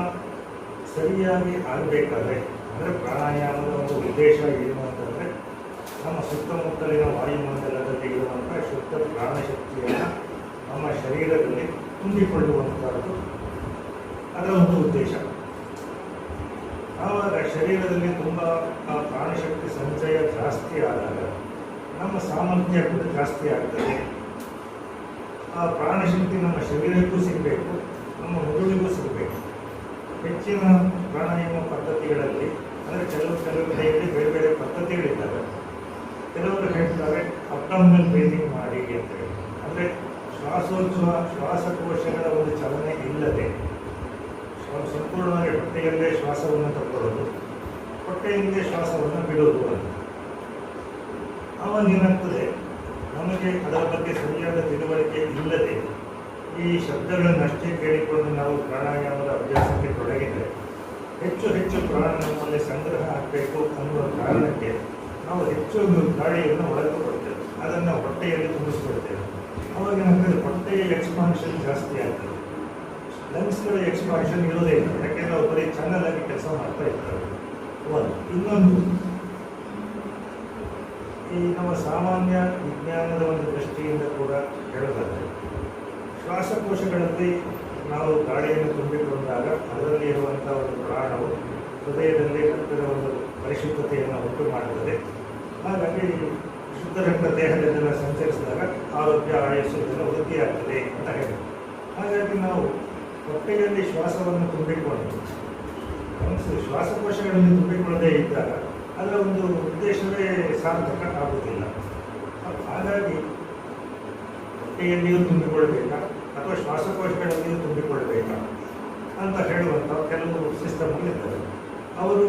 ಸರಿಯಾಗಿ ಆಗಬೇಕಾದ್ರೆ, ಅಂದರೆ ಪ್ರಾಣಾಯಾಮದ ಒಂದು ಉದ್ದೇಶ ಏನು ಅಂತಂದರೆ, ನಮ್ಮ ಸುತ್ತಮುತ್ತಲಿನ ವಾಯುಮಂಡಲದಲ್ಲಿ ಇರುವಂಥ ಶುದ್ಧ ಪ್ರಾಣಶಕ್ತಿಯನ್ನು ನಮ್ಮ ಶರೀರದಲ್ಲಿ ತುಂಬಿಕೊಳ್ಳುವಂಥದ್ದು ಅದರ ಒಂದು ಉದ್ದೇಶ. ಆವಾಗ ಶರೀರದಲ್ಲಿ ತುಂಬ ಆ ಪ್ರಾಣಶಕ್ತಿ ಸಂಚಯ ಜಾಸ್ತಿ ಆದಾಗ ನಮ್ಮ ಸಾಮರ್ಥ್ಯ ಕೂಡ ಜಾಸ್ತಿ ಆಗ್ತದೆ. ಆ ಪ್ರಾಣಶಕ್ತಿ ನಮ್ಮ ಶರೀರಕ್ಕೂ ಸಿಗಬೇಕು, ನಮ್ಮ ಮೆದುಳಿಗೂ ಸಿಗಬೇಕು. ಹೆಚ್ಚಿನ ಪ್ರಾಣಾಯಾಮ ಪದ್ಧತಿಗಳಲ್ಲಿ ಅಂದರೆ ಕೆಲವು ಕಡೆಯಲ್ಲಿ ಬೇರೆ ಬೇರೆ ಪದ್ಧತಿಗಳಿದ್ದಾವೆ. ಕೆಲವರು ಹೇಳ್ತಾರೆ ಅಬ್ಡಾಮಿನಲ್ ಬ್ರೀದಿಂಗ್ ಮಾಡಿ ಅಂತ ಹೇಳಿ, ಅಂದರೆ ಶ್ವಾಸಕೋಶಗಳ ಒಂದು ಚಲನೆ ಇಲ್ಲದೆ ಸಂಪೂರ್ಣವಾಗಿ ಹೊಟ್ಟೆಯಲ್ಲೇ ಶ್ವಾಸವನ್ನು ತಗೊಳ್ಳೋದು, ಹೊಟ್ಟೆಯಿಂದಲೇ ಶ್ವಾಸವನ್ನು ಬಿಡೋದು ಅಂತ. ಆವಾಗ ಏನಾಗ್ತದೆ, ನಮಗೆ ಅದರ ಬಗ್ಗೆ ಸರಿಯಾದ ತಿಳುವಳಿಕೆ ಇಲ್ಲದೆ ಈ ಶಬ್ದಗಳನ್ನಷ್ಟೇ ಕೇಳಿಕೊಂಡು ನಾವು ಪ್ರಾಣಾಯಾಮದ ಅಭ್ಯಾಸಕ್ಕೆ ತೊಡಗಿದರೆ ಹೆಚ್ಚು ಹೆಚ್ಚು ಪ್ರಾಣ ನಮ್ಮಲ್ಲಿ ಸಂಗ್ರಹ ಆಗಬೇಕು ಅನ್ನುವ ಕಾರಣಕ್ಕೆ ನಾವು ಹೆಚ್ಚು ಗಾಳಿಯನ್ನು ಒಳಗಿಕೊಳ್ತೇವೆ, ಅದನ್ನು ಹೊಟ್ಟೆಯಲ್ಲಿ ತುಂಬಿಸ್ಕೊಳ್ತೇವೆ. ಅವಾಗ ಏನಾಗ್ತದೆ, ಹೊಟ್ಟೆಯ ಎಕ್ಸ್ಪಾನ್ಷನ್ ಜಾಸ್ತಿ ಆಗ್ತದೆ, ಲಂಗ್ಸ್ಗಳ ಎಕ್ಸ್ಪಾನ್ಷನ್ ಇರೋದೇ ಇಲ್ಲ. ಯಾಕೆಂದರೆ ಅವ್ರು ಬರೀ ಚೆನ್ನಾಗಿ ಕೆಲಸ ಮಾಡ್ತಾ ಇರ್ತಾರೆ. ಇನ್ನೊಂದು, ಈ ನಮ್ಮ ಸಾಮಾನ್ಯ ವಿಜ್ಞಾನದ ಒಂದು ದೃಷ್ಟಿಯಿಂದ ಕೂಡ ಹೇಳೋದಾದರೆ, ಶ್ವಾಸಕೋಶಗಳಲ್ಲಿ ನಾವು ಗಾಳಿಯನ್ನು ತುಂಬಿಕೊಂಡಾಗ ಅದರಲ್ಲಿ ಇರುವಂಥ ಒಂದು ಪ್ರಾಣವು ಹೃದಯದಲ್ಲಿ ರಕ್ತದ ಒಂದು ಪರಿಶುದ್ಧತೆಯನ್ನು ಉಂಟು ಮಾಡುತ್ತದೆ. ಹಾಗಾಗಿ ಶುದ್ಧ ರಕ್ತ ದೇಹದಲ್ಲೆಲ್ಲ ಸಂಚರಿಸಿದಾಗ ಆರೋಗ್ಯ, ಆಯಸ್ಸು ಇದೆಲ್ಲ ವೃದ್ಧಿಯಾಗ್ತದೆ ಅಂತ ಹೇಳಿ. ಹಾಗಾಗಿ ನಾವು ಹೊಟ್ಟೆಯಲ್ಲಿ ಶ್ವಾಸವನ್ನು ತುಂಬಿಕೊಂಡು ಮನಸ್ಸು ಶ್ವಾಸಕೋಶಗಳಲ್ಲಿ ತುಂಬಿಕೊಳ್ಳದೇ ಇದ್ದಾಗ ಅದರ ಒಂದು ಉದ್ದೇಶವೇ ಸಾರ್ಥಕ ಆಗುವುದಿಲ್ಲ. ಹಾಗಾಗಿ ಹೊಟ್ಟೆಯಲ್ಲಿಯೂ ತುಂಬಿಕೊಳ್ಬೇಕಾ ಅಥವಾ ಶ್ವಾಸಕೋಶಗಳಲ್ಲಿಯೂ ತುಂಬಿಕೊಳ್ಬೇಕಾ ಅಂತ ಹೇಳುವಂಥ ಕೆಲವು ಸಿಸ್ಟಮ್ಗಳಿರ್ತವೆ. ಅವರು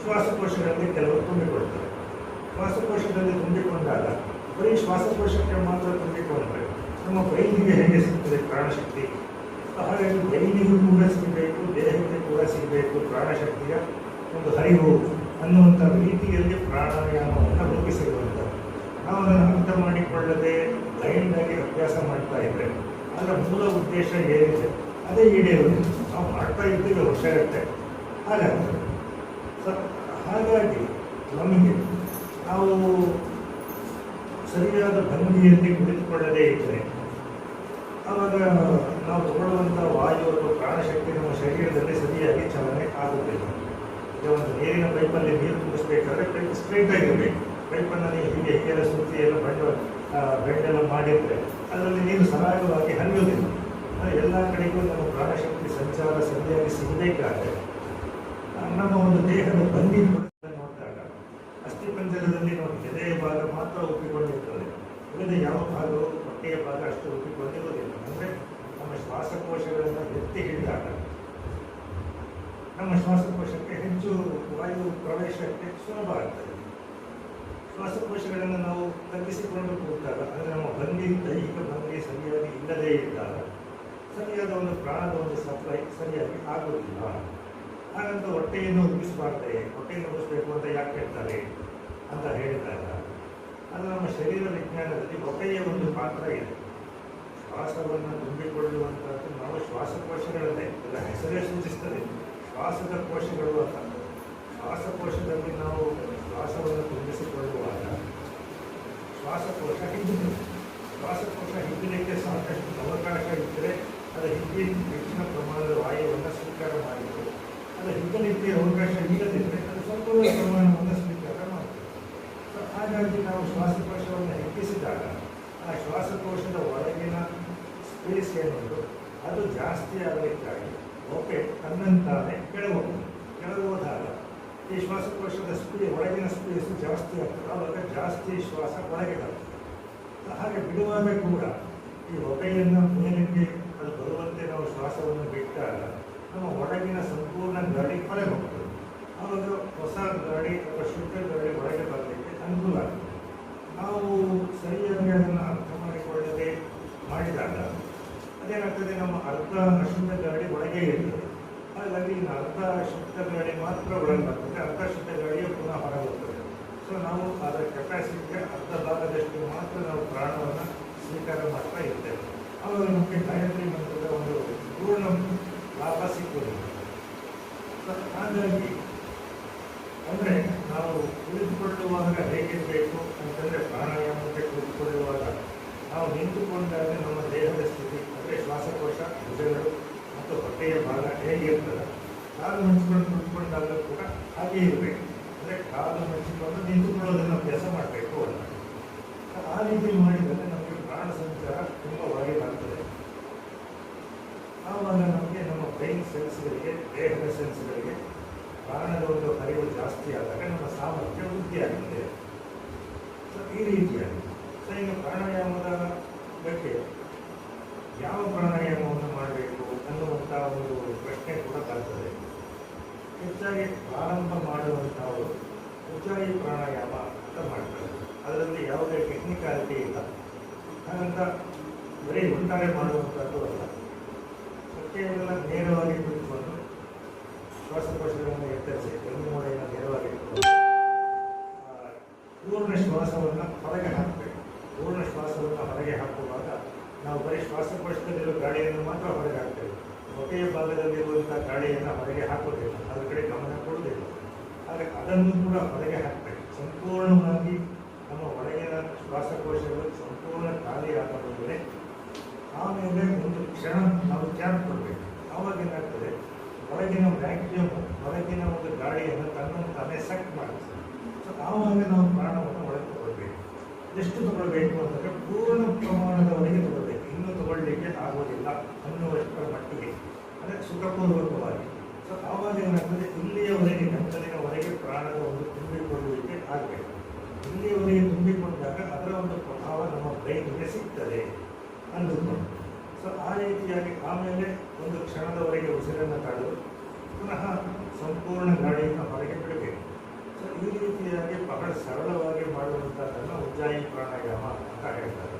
ಶ್ವಾಸಕೋಶಗಳಲ್ಲಿ ಕೆಲವರು ತುಂಬಿಕೊಳ್ತಾರೆ. ಶ್ವಾಸಕೋಶದಲ್ಲಿ ತುಂಬಿಕೊಂಡಾಗ ಬರೀ ಶ್ವಾಸಕೋಶಕ್ಕೆ ಮಾತ್ರ ತುಂಬಿಕೊಂಡ್ರೆ ನಮ್ಮ ಬ್ರೈನಿಗೆ ಹೇಗೆ ಸಿಗ್ತದೆ ಪ್ರಾಣಶಕ್ತಿ? ಹಾಗಾಗಿ ಬ್ರೈನಿಗೂ ಕೂಡ ಸಿಗಬೇಕು, ದೇಹಕ್ಕೆ ಕೂಡ ಸಿಗಬೇಕು ಪ್ರಾಣಶಕ್ತಿಯ ಒಂದು ಹರಿವು ಅನ್ನುವಂಥ ರೀತಿಯಲ್ಲಿ ಪ್ರಾಣಾಯಾಮವನ್ನು ರೂಪಿಸಿರುವಂಥದ್ದು. ನಾವು ಅದನ್ನು ಅರ್ಥ ಮಾಡಿಕೊಳ್ಳದೆ ಬ್ಲೈಂಡಾಗಿ ಅಭ್ಯಾಸ ಮಾಡ್ತಾ ಇದ್ದರೆ ಅದರ ಮೂಲ ಉದ್ದೇಶ ಏನಿದೆ ಅದೇ ಈಡೇರುವುದು. ನಾವು ಮಾಡ್ತಾ ಇದ್ದೀವಿ ವರ್ಷಗಟ್ಟೆ ಹಾಗಾಗ್ತದೆ. ಹಾಗಾಗಿ ನಮಗೆ ನಾವು ಸರಿಯಾದ ಭಂಗಿಯಲ್ಲಿ ಕುಳಿತುಕೊಳ್ಳದೇ ಇದ್ದರೆ ಆವಾಗ ನಾವು ತಗೊಳ್ಳುವಂಥ ವಾಯು ಅಥವಾ ಪ್ರಾಣಶಕ್ತಿ ನಮ್ಮ ಶರೀರದಲ್ಲಿ ಸರಿಯಾಗಿ ಚಲನೆ ಆಗುತ್ತಿಲ್ಲ. ಈಗ ಒಂದು ನೀರಿನ ಪೈಪಲ್ಲಿ ನೀರು ತುಂಬಿಸ್ಬೇಕಾದ್ರೆ ಪೈಪ್ ಸ್ಟ್ರೈಟ್ ಆಗಿರಬೇಕು. ಪೈಪನ್ನು ನೀವು ಹೀಗೆಲ್ಲ ಸುತ್ತಿ ಎಲ್ಲ ಬೆಂಡೆಲ್ಲ ಮಾಡಿದರೆ ಅದರಲ್ಲಿ ನೀರು ಸರಾಗವಾಗಿ ಹರಿಯುವುದಿಲ್ಲ. ಎಲ್ಲ ಕಡೆಗೂ ನಮ್ಮ ಪ್ರಾಣಶಕ್ತಿ ಸಂಚಾರ ಸರಿಯಾಗಿ ಸಿಗಬೇಕಾದ್ರೆ ನಮ್ಮ ಒಂದು ದೇಹದ ಭಂಗಿ ನೋಡಿದಾಗ ಅಸ್ಥಿಪಂಜರದಲ್ಲಿ ನೋಡಿ ಎದೆಯ ಭಾಗ ಮಾತ್ರ ಒಪ್ಪಿಕೊಂಡಿರ್ತದೆ. ಉಳಿದ ಯಾವ ಭಾಗವು ಹೊಟ್ಟೆಯ ಭಾಗ ಅಷ್ಟು ಒಪ್ಪಿಕೊಂಡಿರುವುದಿಲ್ಲ. ಅಂದರೆ ನಮ್ಮ ಶ್ವಾಸಕೋಶಗಳನ್ನು ಎತ್ತಿ ಹಿಡಿದಾಗ ನಮ್ಮ ಶ್ವಾಸಕೋಶಕ್ಕೆ ಹೆಚ್ಚು ವಾಯು ಪ್ರವೇಶಕ್ಕೆ ಸುಲಭ ಆಗ್ತದೆ. ಶ್ವಾಸಕೋಶಗಳನ್ನು ನಾವು ತಗ್ಗಿಸಿಕೊಂಡು ಕೂತಾಗ ಅಂದರೆ ನಮ್ಮ ಭಂಗಿ ದೈಹಿಕ ಭಂಗಿ ಸರಿಯಾಗಿ ಇಲ್ಲದೇ ಇದ್ದಾಗ ಸರಿಯಾದ ಒಂದು ಪ್ರಾಣದ ಒಂದು ಸಪ್ಲೈ ಸರಿಯಾಗಿ ಆಗುವುದಿಲ್ಲ. ಹಾಗಂತ ಹೊಟ್ಟೆಯನ್ನು ಉಬ್ಬಿಸಬಾರ್ದೆ, ಹೊಟ್ಟೆಯನ್ನು ಉಬ್ಬಿಸಬೇಕು ಅಂತ ಯಾಕೆ ಹೇಳ್ತಾರೆ ಅಂತ ಹೇಳಿದಾಗ ಅದು ನಮ್ಮ ಶರೀರ ವಿಜ್ಞಾನದಲ್ಲಿ ಹೊಟ್ಟೆಯ ಒಂದು ಪಾತ್ರ ಇದೆ. ಶ್ವಾಸವನ್ನು ತುಂಬಿಕೊಳ್ಳುವಂಥದ್ದು ನಾವು ಶ್ವಾಸಕೋಶಗಳನ್ನೇ ಎಲ್ಲ ಹೆಸರೇ ಸೂಚಿಸ್ತದೆ ಶ್ವಾಸದ ಕೋಶಗಳು ಅಂತ. ಶ್ವಾಸಕೋಶದಲ್ಲಿ ನಾವು ಶ್ವಾಸವನ್ನು ತುಂಬಿಸಿಕೊಳ್ಳುವಾಗ ಶ್ವಾಸಕೋಶ ಹಿಗ್ಗುತ್ತದೆ. ಶ್ವಾಸಕೋಶ ಹಿಗ್ಗಲಿಕ್ಕೆ ಸಾಕಷ್ಟು ಅವಕಾಶ ಇದ್ದರೆ ಅದು ಹಿಗ್ಗಿ ಹೆಚ್ಚಿನ ಪ್ರಮಾಣದ ವಾಯುವನ್ನು ಸ್ವೀಕಾರ ಮಾಡಿತು. ಅದು ಹಿಗ್ಗಲಿಕ್ಕೆ ಅವಕಾಶ ಇಲ್ಲದಿದ್ದರೆ ಅದು ಸ್ವಲ್ಪ ಪ್ರಮಾಣವನ್ನು ಸ್ವೀಕಾರ ಮಾಡ್ತದೆ. ಹಾಗಾಗಿ ನಾವು ಶ್ವಾಸಕೋಶವನ್ನು ಹೆಚ್ಚಿಸಿದಾಗ ಆ ಶ್ವಾಸಕೋಶದ ಒಳಗಿನ ಸ್ಪೇಸ್ ಏನುಂಟು ಅದು ಜಾಸ್ತಿ ಆಗಲಿಕ್ಕಾಗಿ ಓಕೆ ತನ್ನಂತಾನೆ ಕೆಳಗೋದಾಗ ಈ ಶ್ವಾಸಕೋಶದ ಒಳಗಿನ ಸ್ಪೇಸು ಜಾಸ್ತಿ ಆಗ್ತದೆ. ಆವಾಗ ಜಾಸ್ತಿ ಶ್ವಾಸ ಒಳಗೆ ಬರ್ತದೆ. ಹಾಗೆ ಬಿಡುವಾಗ ಕೂಡ ಈ ಹೊಗೆಯನ್ನು ಮೇಲಕ್ಕೆ ಅದು ಬರುವಂತೆ ನಾವು ಶ್ವಾಸವನ್ನು ಬಿಟ್ಟಾಗ ನಮ್ಮ ಒಳಗಿನ ಸಂಪೂರ್ಣ ಗಾಳಿ ಹೊರಗೆ ಹೋಗ್ತದೆ. ಆವಾಗ ಹೊಸ ಗಾಳಿ ಅಥವಾ ಶುದ್ಧ ಗಾಳಿ ಒಳಗೆ ಬರಲಿಕ್ಕೆ ಅನುಕೂಲ ಆಗ್ತದೆ. ನಾವು ಸರಿಯಾಗಿ ಅದನ್ನು ಅರ್ಥ ಮಾಡಿಕೊಳ್ಳದೆ ಮಾಡಿದಾಗ ಅದೇನಾಗ್ತದೆ, ನಮ್ಮ ಅರ್ಧ ಅಶುದ್ಧ ಗಾಳಿ ಒಳಗೆ ಇರ್ತದೆ. ಹಾಗಾಗಿ ಇನ್ನು ಅರ್ಧ ಶುದ್ಧ ಗಾಳಿ ಮಾತ್ರ ಒಳಗೆ ಬರ್ತದೆ, ಅರ್ಧ ಶುದ್ಧ ಗಾಳಿಯು ಪುನಃ ಹೊರಗೆ ಹೋಗ್ತದೆ. ಸೊ ನಾವು ಅದರ ಕೆಪಾಸಿಟಿಗೆ ಅರ್ಧ ಭಾಗದಷ್ಟು ಮಾತ್ರ ನಾವು ಪ್ರಾಣವನ್ನು ಸ್ವೀಕಾರ ಮಾಡ್ತಾ ಇರ್ತೇವೆ. ಆವಾಗ ನಮಗೆ ಗಾಯತ್ರಿ ಮಂತ್ರದ ಒಂದು ಪೂರ್ಣ ಲಾಭ ಸಿಕ್ಕುವುದಿಲ್ಲ. ಹಾಗಾಗಿ ಅಂದರೆ ನಾವು ಕುಳಿತುಕೊಳ್ಳುವಾಗ ಹೇಗಿರಬೇಕು ಅಂತಂದರೆ ಪ್ರಾಣಾಯಾಮಕ್ಕೆ ಕುಳಿತುಕೊಳ್ಳುವಾಗ ನಾವು ನಿಂತುಕೊಂಡಾಗ ನಮ್ಮ ದೇಹದ ಸ್ಥಿತಿ ಅಂದರೆ ಶ್ವಾಸಕೋಶ ಭುಜಗಳು ಮತ್ತು ಹೊಟ್ಟೆಯ ಭಾಗ ಹೇಗಿರ್ತದೆ, ಕಾಲು ಮುಚ್ಚಿಕೊಂಡು ಕುಳಿತುಕೊಂಡಾಗ ಕೂಡ ಹಾಗೆ ಇರಬೇಕು. ಅಂದರೆ ಕಾಲು ಮುಚ್ಚಿಕೊಂಡು ನಿಂತುಕೊಳ್ಳೋದನ್ನು ಅಭ್ಯಾಸ ಮಾಡಬೇಕು ಅಂತ. ಆ ರೀತಿ ಮಾಡಿದರೆ ನಮಗೆ ಪ್ರಾಣ ಸಂಚಾರ ತುಂಬ ಒಳ್ಳೆಯದಾಗ್ತದೆ. ಆವಾಗ ನಮಗೆ ನಮ್ಮ ಬ್ರೈನ್ ಸೆಲ್ಸ್ಗಳಿಗೆ, ದೇಹದ ಸೆಲ್ಸ್ಗಳಿಗೆ ಪ್ರಾಣದ ಒಂದು ಹರಿವು ಜಾಸ್ತಿ ಆದಾಗ ನಮ್ಮ ಸಾಮರ್ಥ್ಯ ವೃದ್ಧಿಯಾಗಿದೆ. ಸೊ ಈ ರೀತಿಯಾಗಿ ಈಗ ಪ್ರಾಣಾಯಾಮದ ಬಗ್ಗೆ ಯಾವ ಪ್ರಾಣಾಯಾಮವನ್ನು ಮಾಡಬೇಕು ಅನ್ನುವಂಥ ಒಂದು ಪ್ರಶ್ನೆ ಕೂಡ ಬರ್ತದೆ. ಹೆಚ್ಚಾಗಿ ಪ್ರಾರಂಭ ಮಾಡುವಂಥವರು ಉಜ್ಜಾಯಿ ಪ್ರಾಣಾಯಾಮ ಅಂತ ಮಾಡ್ತಾರೆ. ಅದರಲ್ಲಿ ಯಾವುದೇ ಟೆಕ್ನಿಕಾಲಿಟಿ ಇಲ್ಲ. ಹಾಗಂತ ಬರೀ ಒಟ್ಟಾರೆ ಮಾಡುವಂಥದ್ದು ಅಲ್ಲ. ಕೇವಲ ನೇರವಾಗಿ ಕುಳಿತುಕೊಂಡು ಶ್ವಾಸಕೋಶಗಳನ್ನು ಎತ್ತರಿಸಿ ಬೆನ್ನುಮೂಳೆಯನ್ನು ನೇರವಾಗಿ ಇಟ್ಟುಕೊಂಡು ಪೂರ್ಣ ಶ್ವಾಸವನ್ನು ಹೊರಗೆ ಹಾಕಬೇಕು. ಪೂರ್ಣ ಶ್ವಾಸವನ್ನು ಹೊರಗೆ ಹಾಕುವಾಗ ನಾವು ಬರೀ ಶ್ವಾಸಕೋಶದಲ್ಲಿರುವ ಗಾಳಿಯನ್ನು ಮಾತ್ರ ಹೊರಗೆ ಹಾಕ್ತೇವೆ. ಹೊಟ್ಟೆಯ ಭಾಗದಲ್ಲಿರುವಂಥ ಗಾಳಿಯನ್ನು ಹೊರಗೆ ಹಾಕುವುದಿಲ್ಲ, ಅದರ ಕಡೆ ಗಮನ ಕೊಡುವುದಿಲ್ಲ. ಆದರೆ ಅದನ್ನು ಕೂಡ ಹೊರಗೆ ಹಾಕಬೇಕು. ಸಂಪೂರ್ಣವಾಗಿ ನಮ್ಮ ಒಳಗಿನ ಶ್ವಾಸಕೋಶಗಳು ಸಂಪೂರ್ಣ ಖಾಲಿ ಆಗಬಹುದೇ. ಆಮೇಲೆ ಒಂದು ಕ್ಷಣ ನಾವು ಚಾರ್ಜ್ ಕೊಡಬೇಕು. ಆವಾಗ ಏನಾಗ್ತದೆ, ಹೊರಗಿನ ವ್ಯಾಕ್ಯೂಮ್, ಹೊರಗಿನ ಒಂದು ಗಾಳಿಯನ್ನು ತನ್ನನ್ನು ತಾನೇ ಸೆಟ್ ಮಾಡುತ್ತೆ. ಸೊ ಆವಾಗ ನಾವು ಪ್ರಾಣವನ್ನು ಒಳಗೆ ತಗೊಳ್ಬೇಕು. ಎಷ್ಟು ತಗೊಳ್ಬೇಕು ಅಂತಂದರೆ ಪೂರ್ಣ ಪ್ರಮಾಣದವರೆಗೆ ತಗೊಳ್ಬೇಕು. ಇನ್ನೂ ತಗೊಳ್ಳಿಕ್ಕೆ ಆಗೋದಿಲ್ಲ ಅನ್ನುವಷ್ಟರ ಮಟ್ಟಿಗೆ, ಅಂದರೆ ಸುಖಪೂರ್ವಕವಾಗಿ ಸೊ ಆವಾಗ ಏನಾಗ್ತದೆ, ಇಲ್ಲಿಯವರೆಗೆ ಗಂಟಲಿನವರೆಗೆ ಪ್ರಾಣದ ಒಂದು ತುಂಬಿಕೊಳ್ಳುವಿಕೆ ಆಗಬೇಕು. ಇಲ್ಲಿಯವರೆಗೆ ತುಂಬಿಕೊಂಡಾಗ ಅದರ ಒಂದು ಪ್ರಭಾವ ನಮ್ಮ ಬ್ರೈನ್ಗೆ ಸಿಗ್ತದೆ ಅಂದುಕೊಂಡು. ಸೊ ಆ ರೀತಿಯಾಗಿ ಆಮೇಲೆ ಒಂದು ಕ್ಷಣದವರೆಗೆ ಉಸಿರನ್ನು ತಡೆದು ಪುನಃ ಸಂಪೂರ್ಣ ಗಾಳಿಯನ್ನು ಹೊರಗೆ ಬಿಡಬೇಕು. ಸೊ ಈ ರೀತಿಯಾಗಿ ಬಹಳ ಸರಳವಾಗಿ ಮಾಡುವಂಥದ್ದನ್ನು ಉಜ್ಜಾಯಿ ಪ್ರಾಣಾಯಾಮ ಅಂತ ಹೇಳ್ತಾರೆ.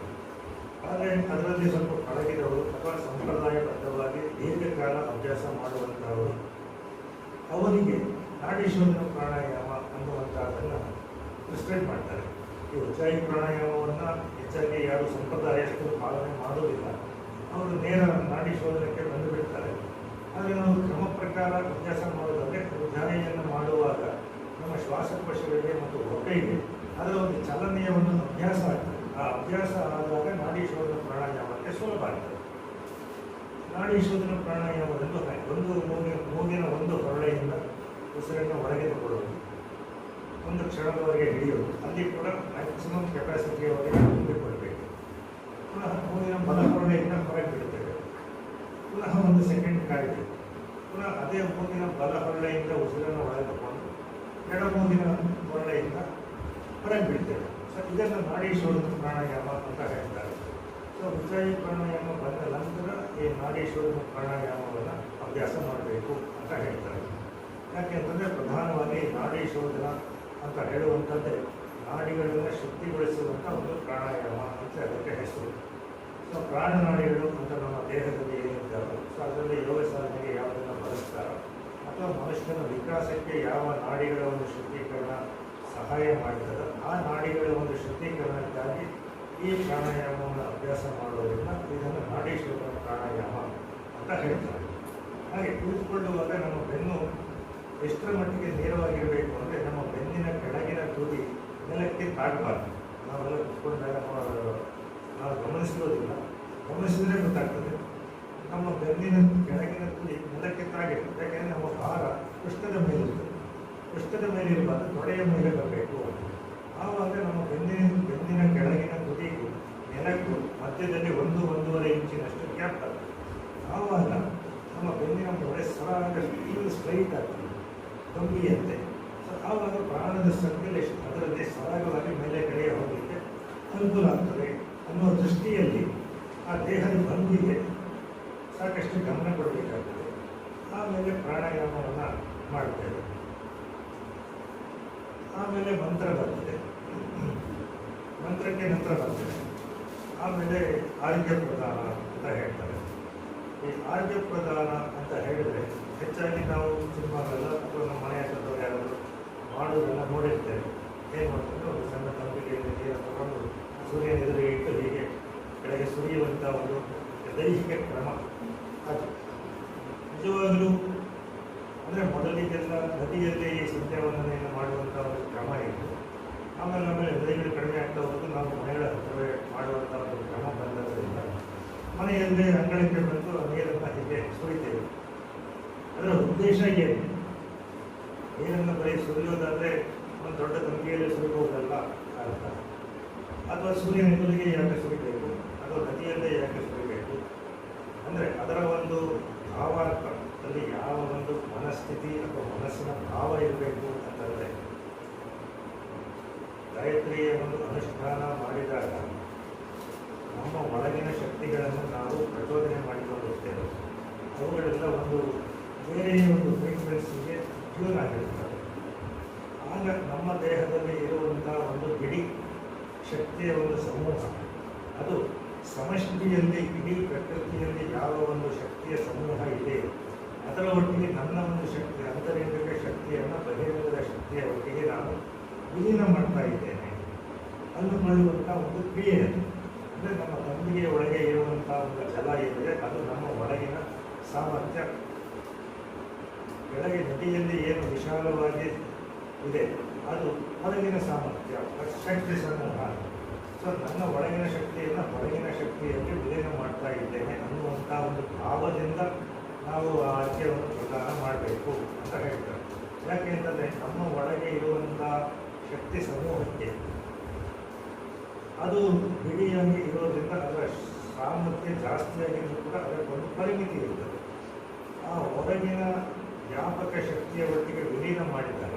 ಆದರೆ ಅದರಲ್ಲಿ ಸ್ವಲ್ಪ ಪಳಗಿದವರು ಅಥವಾ ಸಂಪ್ರದಾಯಬದ್ಧವಾಗಿ ದೀರ್ಘಕಾಲ ಅಭ್ಯಾಸ ಮಾಡುವಂಥವರು ಅವರಿಗೆ ನಾಡೀಶೋಧನ ಪ್ರಾಣಾಯಾಮ ಅನ್ನುವಂಥದ್ದನ್ನು ಪ್ರಿಸ್ಕ್ರೈಬ್ ಮಾಡ್ತಾರೆ. ಈ ಉಜ್ಜಾಯಿ ಪ್ರಾಣಾಯಾಮವನ್ನು ಹೆಚ್ಚಾಗಿ ಯಾರು ಸಂಪ್ರದಾಯಸ್ಥರು ಪಾಲನೆ ಮಾಡೋದಿಲ್ಲ, ಅವರು ನೇರ ನಾಡೀಶೋಧನಕ್ಕೆ ಬಂದು ಬಿಡ್ತಾರೆ. ಆದರೆ ನಾವು ಕ್ರಮ ಪ್ರಕಾರ ಅಭ್ಯಾಸ ಮಾಡೋದಾದರೆ ಉಜ್ಜಾಯಿಯನ್ನು ಮಾಡುವಾಗ ನಮ್ಮ ಶ್ವಾಸಕೋಶಗಳಿಗೆ ಮತ್ತು ಹೊಟ್ಟೆಗೆ ಅದರ ಒಂದು ಚಲನೆಯ ಒಂದು ಅಭ್ಯಾಸ ಆಗ್ತದೆ. ಆ ಅಭ್ಯಾಸ ಆದಾಗ ನಾಡೀಶೋಧನ ಪ್ರಾಣಾಯಾಮಕ್ಕೆ ಸುಲಭ ಆಗ್ತದೆ. ನಾಡೀಶೋಧನ ಪ್ರಾಣಾಯಾಮದಲ್ಲೂ ಒಂದು ಮೂಗಿನ ಒಂದು ಹೊರಳೆಯಿಂದ ಉಸಿರನ್ನು ಹೊರಗೆ ತಗೊಳ್ಳೋದು, ಒಂದು ಕ್ಷಣದವರೆಗೆ ಹಿಡಿಯೋದು, ಅಲ್ಲಿ ಕೂಡ ಮ್ಯಾಕ್ಸಿಮಮ್ ಕೆಪಾಸಿಟಿಯವರೆಗೆ ತುಂಬಿಕೊಳ್ಬೇಕು. ಪುನಃ ಮೂಗಿನ ಬಲ ಹೊರಳೆಯಿಂದ ಹೊರಗೆ ಬಿಡುತ್ತೇವೆ, ಪುನಃ ಒಂದು ಸೆಕೆಂಡ್ ಕಾಯಬೇಕು, ಪುನಃ ಅದೇ ಮೂಗಿನ ಬಲ ಹೊರಳೆಯಿಂದ ಉಸಿರನ್ನು ಒಳಗೆ ತಗೊಂಡು ಎಡ ಮೂಗಿನ ಹೊರಳೆಯಿಂದ ಹೊರಗೆ ಬಿಡ್ತೇವೆ. ಸೊ ಇದನ್ನು ನಾಡೀಶೋಧನ ಪ್ರಾಣಾಯಾಮ ಅಂತ ಹೇಳ್ತಾರೆ. ಸೊ ಉಜ್ಜಾಯಿ ಪ್ರಾಣಾಯಾಮ ಬಂದ ನಂತರ ಈ ನಾಡೀಶೋಧನ ಪ್ರಾಣಾಯಾಮವನ್ನು ಅಭ್ಯಾಸ ಮಾಡಬೇಕು ಅಂತ ಹೇಳ್ತಾರೆ. ಯಾಕೆಂತಂದರೆ ಪ್ರಧಾನವಾಗಿ ನಾಡೀಶೋಧನ ಅಂತ ಹೇಳುವಂಥದ್ದೇ ನಾಡಿಗಳನ್ನು ಶುದ್ಧಿಗೊಳಿಸುವಂಥ ಒಂದು ಪ್ರಾಣಾಯಾಮ ಅಂತ ಅದಕ್ಕೆ ಹೆಸರು. ಸೊ ಪ್ರಾಣನಾಡಿಗಳು ಅಂತ ನಮ್ಮ ದೇಹದಲ್ಲಿ ಏನಿದ್ದಾರೋ, ಸೊ ಅದರಲ್ಲಿ ಯೋಗ ಸಾಧನೆಗೆ ಯಾವುದನ್ನು ಬಳಸ್ತಾರೋ ಅಥವಾ ಮನುಷ್ಯನ ವಿಕಾಸಕ್ಕೆ ಯಾವ ನಾಡಿಗಳ ಒಂದು ಶುದ್ಧೀಕರಣ ಸಹಾಯ ಮಾಡ್ತದೆ, ಆ ನಾಡಿಗಳ ಒಂದು ಶುದ್ಧೀಕರಣಕ್ಕಾಗಿ ಈ ಪ್ರಾಣಾಯಾಮವನ್ನು ಅಭ್ಯಾಸ ಮಾಡೋದ್ರಿಂದ ಇದನ್ನು ನಾಡೀಶೋಧನ ಪ್ರಾಣಾಯಾಮ ಅಂತ ಹೇಳ್ತಾರೆ. ಹಾಗೆ ಕುಳಿತುಕೊಳ್ಳುವಾಗ ನಮ್ಮ ಬೆನ್ನು ಎಷ್ಟರ ಮಟ್ಟಿಗೆ ನೇರವಾಗಿರಬೇಕು ಅಂದರೆ ನಮ್ಮ ಬೆನ್ನಿನ ಕೆಳಗಿನ ತುದಿ ನೆಲಕ್ಕೆ ತಾಗಬಾರ್ದು. ನಾವೆಲ್ಲ ಕುತ್ಕೊಂಡಾಗ ನಾವು ಗಮನಿಸಿರೋದಿಲ್ಲ, ಗಮನಿಸಿದ್ರೆ ಗೊತ್ತಾಗ್ತದೆ ನಮ್ಮ ಬೆನ್ನಿನ ಕೆಳಗಿನ ತುದಿ ನೆಲಕ್ಕೆ ತಾಗಿರ್ತದೆ. ಯಾಕೆಂದರೆ ನಮ್ಮ ಭಾರ ಪೃಷ್ಠದ ಮೇಲಿರ್ತದೆ, ಪೃಷ್ಠದ ಮೇಲೆ ಇರಬಾರ್ದು, ತೊಡೆಯ ಮೇಲೆ ಬರಬೇಕು. ಆವಾಗ ನಮ್ಮ ಬೆನ್ನಿನ ಕೆಳಗಿನ ತುದಿಗೂ ನೆಲಕ್ಕೂ ಮಧ್ಯದಲ್ಲಿ 1-1.5 ಇಂಚಿನಷ್ಟು ಗ್ಯಾಪ್ ಆಗ್ತದೆ. ಆವಾಗ ನಮ್ಮ ಬೆನ್ನಿನ ತೊಡೆ ಸ್ಟ್ರೈಟ್ ಆಗ್ತದೆ, ಗಂಭೀರತೆ. ಸೊ ಆವಾಗ ಪ್ರಾಣದ ಸರ್ಕ್ಯುಲೇಷನ್ ಅದರಲ್ಲಿ ಸರಾಗವಾಗಿ ಮೇಲೆ ಕಡೆಗೆ ಹೋಗಲಿಕ್ಕೆ ಅನುಕೂಲ ಆಗ್ತದೆ ಅನ್ನುವ ದೃಷ್ಟಿಯಲ್ಲಿ ಆ ದೇಹದ ಭಂಗಿಗೆ ಸಾಕಷ್ಟು ಗಮನ ಕೊಡಬೇಕಾಗ್ತದೆ. ಆಮೇಲೆ ಪ್ರಾಣಾಯಾಮವನ್ನು ಮಾಡ್ತೇವೆ. ಆಮೇಲೆ ಮಂತ್ರ ಬರ್ತದೆ, ಮಂತ್ರಕ್ಕೆ ನಂತರ ಬರ್ತದೆ. ಆಮೇಲೆ ಆರೋಗ್ಯ ಪ್ರದಾನ ಅಂತ ಹೇಳ್ತಾರೆ. ಈ ಆರೋಗ್ಯ ಪ್ರದಾನ ಅಂತ ಹೇಳಿದರೆ ಹೆಚ್ಚಾಗಿ ನಾವು ಸಿನಿಮಾಗಳೆಲ್ಲ ಅಥವಾ ನಮ್ಮ ಮನೆ ಹತ್ರದವ್ರು ಯಾರಾದರೂ ಮಾಡೋದೆಲ್ಲ ನೋಡಿರ್ತೇವೆ. ಏನು ಮಾಡ್ತಾರೆ, ಒಂದು ಸಣ್ಣ ತಂಬಿಗೆಯಲ್ಲಿ ನೀರು ತಗೊಂಡು ಸೂರ್ಯನ ಎದುರಿಗೆ ಇಟ್ಟು ಹೀಗೆ ಕೆಳಗೆ ಸುರಿಯುವಂಥ ಒಂದು ದೈಹಿಕ ಕ್ರಮ. ಅದು ನಿಜವಾಗಲೂ ಅಂದರೆ ಮೊದಲಿಗೆಲ್ಲ ನದಿಯಲ್ಲಿ ಈ ಸಂಧ್ಯಾವಂದನೆಯನ್ನು ಮಾಡುವಂಥ ಒಂದು ಕ್ರಮ ಇತ್ತು. ಆಮೇಲೆ ನದಿಗಳು ಕಡಿಮೆ ಆಗ್ತಾ ಹೋಗೋದು ನಾವು ಮನೆಗಳ ಹತ್ತಿರವೇ ಮಾಡುವಂಥ ಒಂದು ಕ್ರಮ ಬಂದದ್ದರಿಂದ ಮನೆಯಲ್ಲೇ ಅಂಗಳಕ್ಕೆ ಬಂದು ನೀರನ್ನು ಹೀಗೆ ಸುರಿತೇವೆ. ಅದರ ಉದ್ದೇಶ ಏನು? ನೀರನ್ನು ಬರೀ ಸುರಿಯೋದಾದರೆ ಒಂದು ದೊಡ್ಡ ತಂಬಿಗೆಯಲ್ಲಿ ಸುರಿಬಹುದಲ್ಲ ಅಂತ, ಅಥವಾ ಸೂರ್ಯನ ಎದುರಿಗೆ ಯಾಕೆ ಸುರಿಬೇಕು, ಅಥವಾ ನದಿಯಲ್ಲೇ ಯಾಕೆ ಸುರಿಬೇಕು ಅಂದರೆ ಅದರ ಒಂದು ಭಾವಾರ್ಥದಲ್ಲಿ ಯಾವ ಒಂದು ಮನಸ್ಥಿತಿ ಅಥವಾ ಮನಸ್ಸಿನ ಭಾವ ಇರಬೇಕು ಅಂತಂದರೆ, ಗಾಯತ್ರಿಯ ಒಂದು ಅನುಷ್ಠಾನ ಮಾಡಿದಾಗ ನಮ್ಮ ಒಳಗಿನ ಶಕ್ತಿಗಳನ್ನು ನಾವು ಪ್ರಚೋದನೆ ಮಾಡಿಕೊಳ್ಳುತ್ತೇವೆ. ಅವುಗಳೆಲ್ಲ ಒಂದು ಬೇರೆಯ ಒಂದು ಫ್ರೀಕ್ವೆನ್ಸಿಗೆ ಟ್ಯೂನ್ ಆಗಿರುತ್ತವೆ. ಆಗ ನಮ್ಮ ದೇಹದಲ್ಲಿ ಇರುವಂಥ ಒಂದು ಇಡೀ ಶಕ್ತಿಯ ಒಂದು ಸಮೂಹ, ಅದು ಸಮಷ್ಟಿಯಲ್ಲಿ ಇಡೀ ಪ್ರಕೃತಿಯಲ್ಲಿ ಯಾವ ಒಂದು ಶಕ್ತಿಯ ಸಮೂಹ ಇದೆ ಅದರ ಒಟ್ಟಿಗೆ ನನ್ನ ಒಂದು ಶಕ್ತಿ, ಅಂತರಂಗಿಕ ಶಕ್ತಿಯನ್ನು ಬಹಿರಂಗದ ಶಕ್ತಿಯ ಒಟ್ಟಿಗೆ ನಾನು ವಿಲೀನ ಮಾಡ್ತಾ ಇದ್ದೇನೆ ಅಂದುಕೊಳ್ಳುವಂಥ ಒಂದು ಕ್ರಿಯೆ. ಅಂದರೆ ನಮ್ಮ ತಂಬಿಗೆಯ ಒಳಗೆ ಇರುವಂಥ ಒಂದು ಜಲ ಏನಿದೆ ಅದು ನಮ್ಮ ಒಳಗಿನ ಸಾಮರ್ಥ್ಯ. ಕೆಳಗೆ ನದಿಯಲ್ಲಿ ಏನು ವಿಶಾಲವಾಗಿ ಇದೆ ಅದು ಹೊರಗಿನ ಸಾಮರ್ಥ್ಯ, ಶಕ್ತಿ ಸಮೂಹ. ಸೊ ನನ್ನ ಒಳಗಿನ ಶಕ್ತಿಯನ್ನು ಹೊರಗಿನ ಶಕ್ತಿಯಲ್ಲಿ ವಿಲೀನ ಮಾಡ್ತಾ ಇದ್ದೇನೆ ಅನ್ನುವಂಥ ಒಂದು ಭಾವದಿಂದ ನಾವು ಆ ಅರ್ಘ್ಯವನ್ನು ಪ್ರದಾನ ಮಾಡಬೇಕು ಅಂತ ಹೇಳ್ತಾರೆ. ಯಾಕೆ ಅಂತಂದರೆ ನಮ್ಮ ಒಳಗೆ ಇರುವಂಥ ಶಕ್ತಿ ಸಮೂಹಕ್ಕೆ ಅದು ಬಿಡಿಯಾಗಿ ಇರೋದ್ರಿಂದ ಅದರ ಸಾಮರ್ಥ್ಯ ಜಾಸ್ತಿಯಾಗಿದ್ದು ಕೂಡ ಅದಕ್ಕೊಂದು ಪರಿಮಿತಿ ಇರ್ತದೆ. ಆ ಹೊರಗಿನ ವ್ಯಾಪಕ ಶಕ್ತಿಯ ಒಟ್ಟಿಗೆ ವಿಲೀನ ಮಾಡಿದಾಗ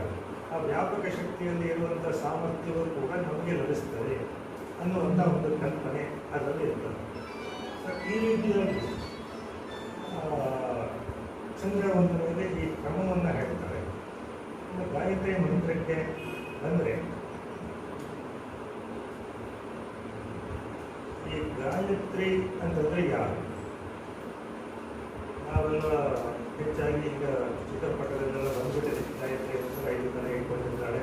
ಆ ವ್ಯಾಪಕ ಶಕ್ತಿಯಲ್ಲಿ ಇರುವಂಥ ಸಾಮರ್ಥ್ಯವೂ ಕೂಡ ನಮಗೆ ಲಭಿಸ್ತದೆ ಅನ್ನುವಂಥ ಒಂದು ಕಲ್ಪನೆ ಅದರಲ್ಲಿ ಇರ್ತದೆ. ಈ ರೀತಿಯಾಗಿ ಚಂದ್ರವಂದನೆಯಲ್ಲಿ ಈ ಕ್ರಮವನ್ನು ಹೇಳ್ತಾರೆ. ಗಾಯತ್ರಿ ಮಂತ್ರಕ್ಕೆ ಬಂದರೆ ಈ ಗಾಯತ್ರಿ ಅಂತಂದರೆ ಯಾರು? ನಾವೆಲ್ಲ ಹೆಚ್ಚಾಗಿ ಈಗ ಚಿತ್ರಪಟದಲ್ಲೆಲ್ಲ ಬಂದ್ಬಿಟ್ಟಿದೆ. ಗಾಯತ್ರಿ ಅಂತ 5 ಥರ ಇಟ್ಕೊಂಡಿರ್ತಾಳೆ,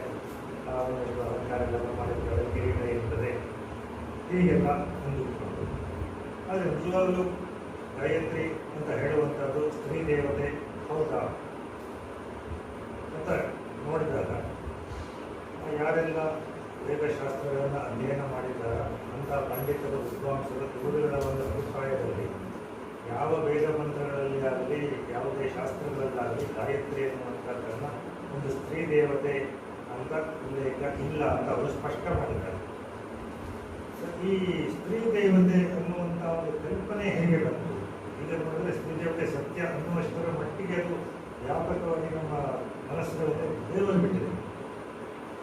ಒಂದಷ್ಟು ಅಲಂಕಾರಗಳನ್ನು ಮಾಡಿರ್ತಾಳೆ, ಕಿರೀಟ ಇರ್ತದೆ, ಹೀಗೆಲ್ಲ ಅಂದುಕೊಂಡು. ಆದರೆ ನಿಜವಾಗಲೂ ಗಾಯತ್ರಿ ಅಂತ ಹೇಳುವಂಥದ್ದು ಸ್ತ್ರೀ ದೇವತೆ ಹೌದಾ ಅಂತ ನೋಡಿದಾಗ ಯಾರೆಲ್ಲ ವೇದಶಾಸ್ತ್ರಗಳನ್ನು ಅಧ್ಯಯನ ಮಾಡಿದ್ದಾರೆ ಅಂಥ ಪಂಡಿತರ ವಿದ್ವಾಂಸರ ಗುರುಗಳ ಒಂದು ಅಭಿಪ್ರಾಯದಲ್ಲಿ ಯಾವ ವೇದ ಮಂತ್ರಗಳಲ್ಲಿ ಆಗಲಿ ಯಾವುದೇ ಶಾಸ್ತ್ರಗಳಲ್ಲಾಗಲಿ ಗಾಯತ್ರಿ ಅನ್ನುವಂಥದ್ದನ್ನು ಒಂದು ಸ್ತ್ರೀ ದೇವತೆ ಅಂತ ಉಲ್ಲೇಖ ಇಲ್ಲ ಅಂತ ಅವರು ಸ್ಪಷ್ಟ ಮಾಡಿದ್ದಾರೆ. ಈ ಸ್ತ್ರೀ ದೇವತೆ ಅನ್ನುವಂಥ ಒಂದು ಕಲ್ಪನೆ ಹೇಗೆ ಬಂತು? ಈಗ ನೋಡಿದ್ರೆ ಸ್ತ್ರೀ ದೇವತೆ ಸತ್ಯ ಅನ್ನುವಷ್ಟರ ಮಟ್ಟಿಗೆ ಅದು ವ್ಯಾಪಕವಾಗಿ ನಮ್ಮ ಮನಸ್ಸುಗಳಲ್ಲಿ ಬೇರ್ಬಿಟ್ಟಿದೆ.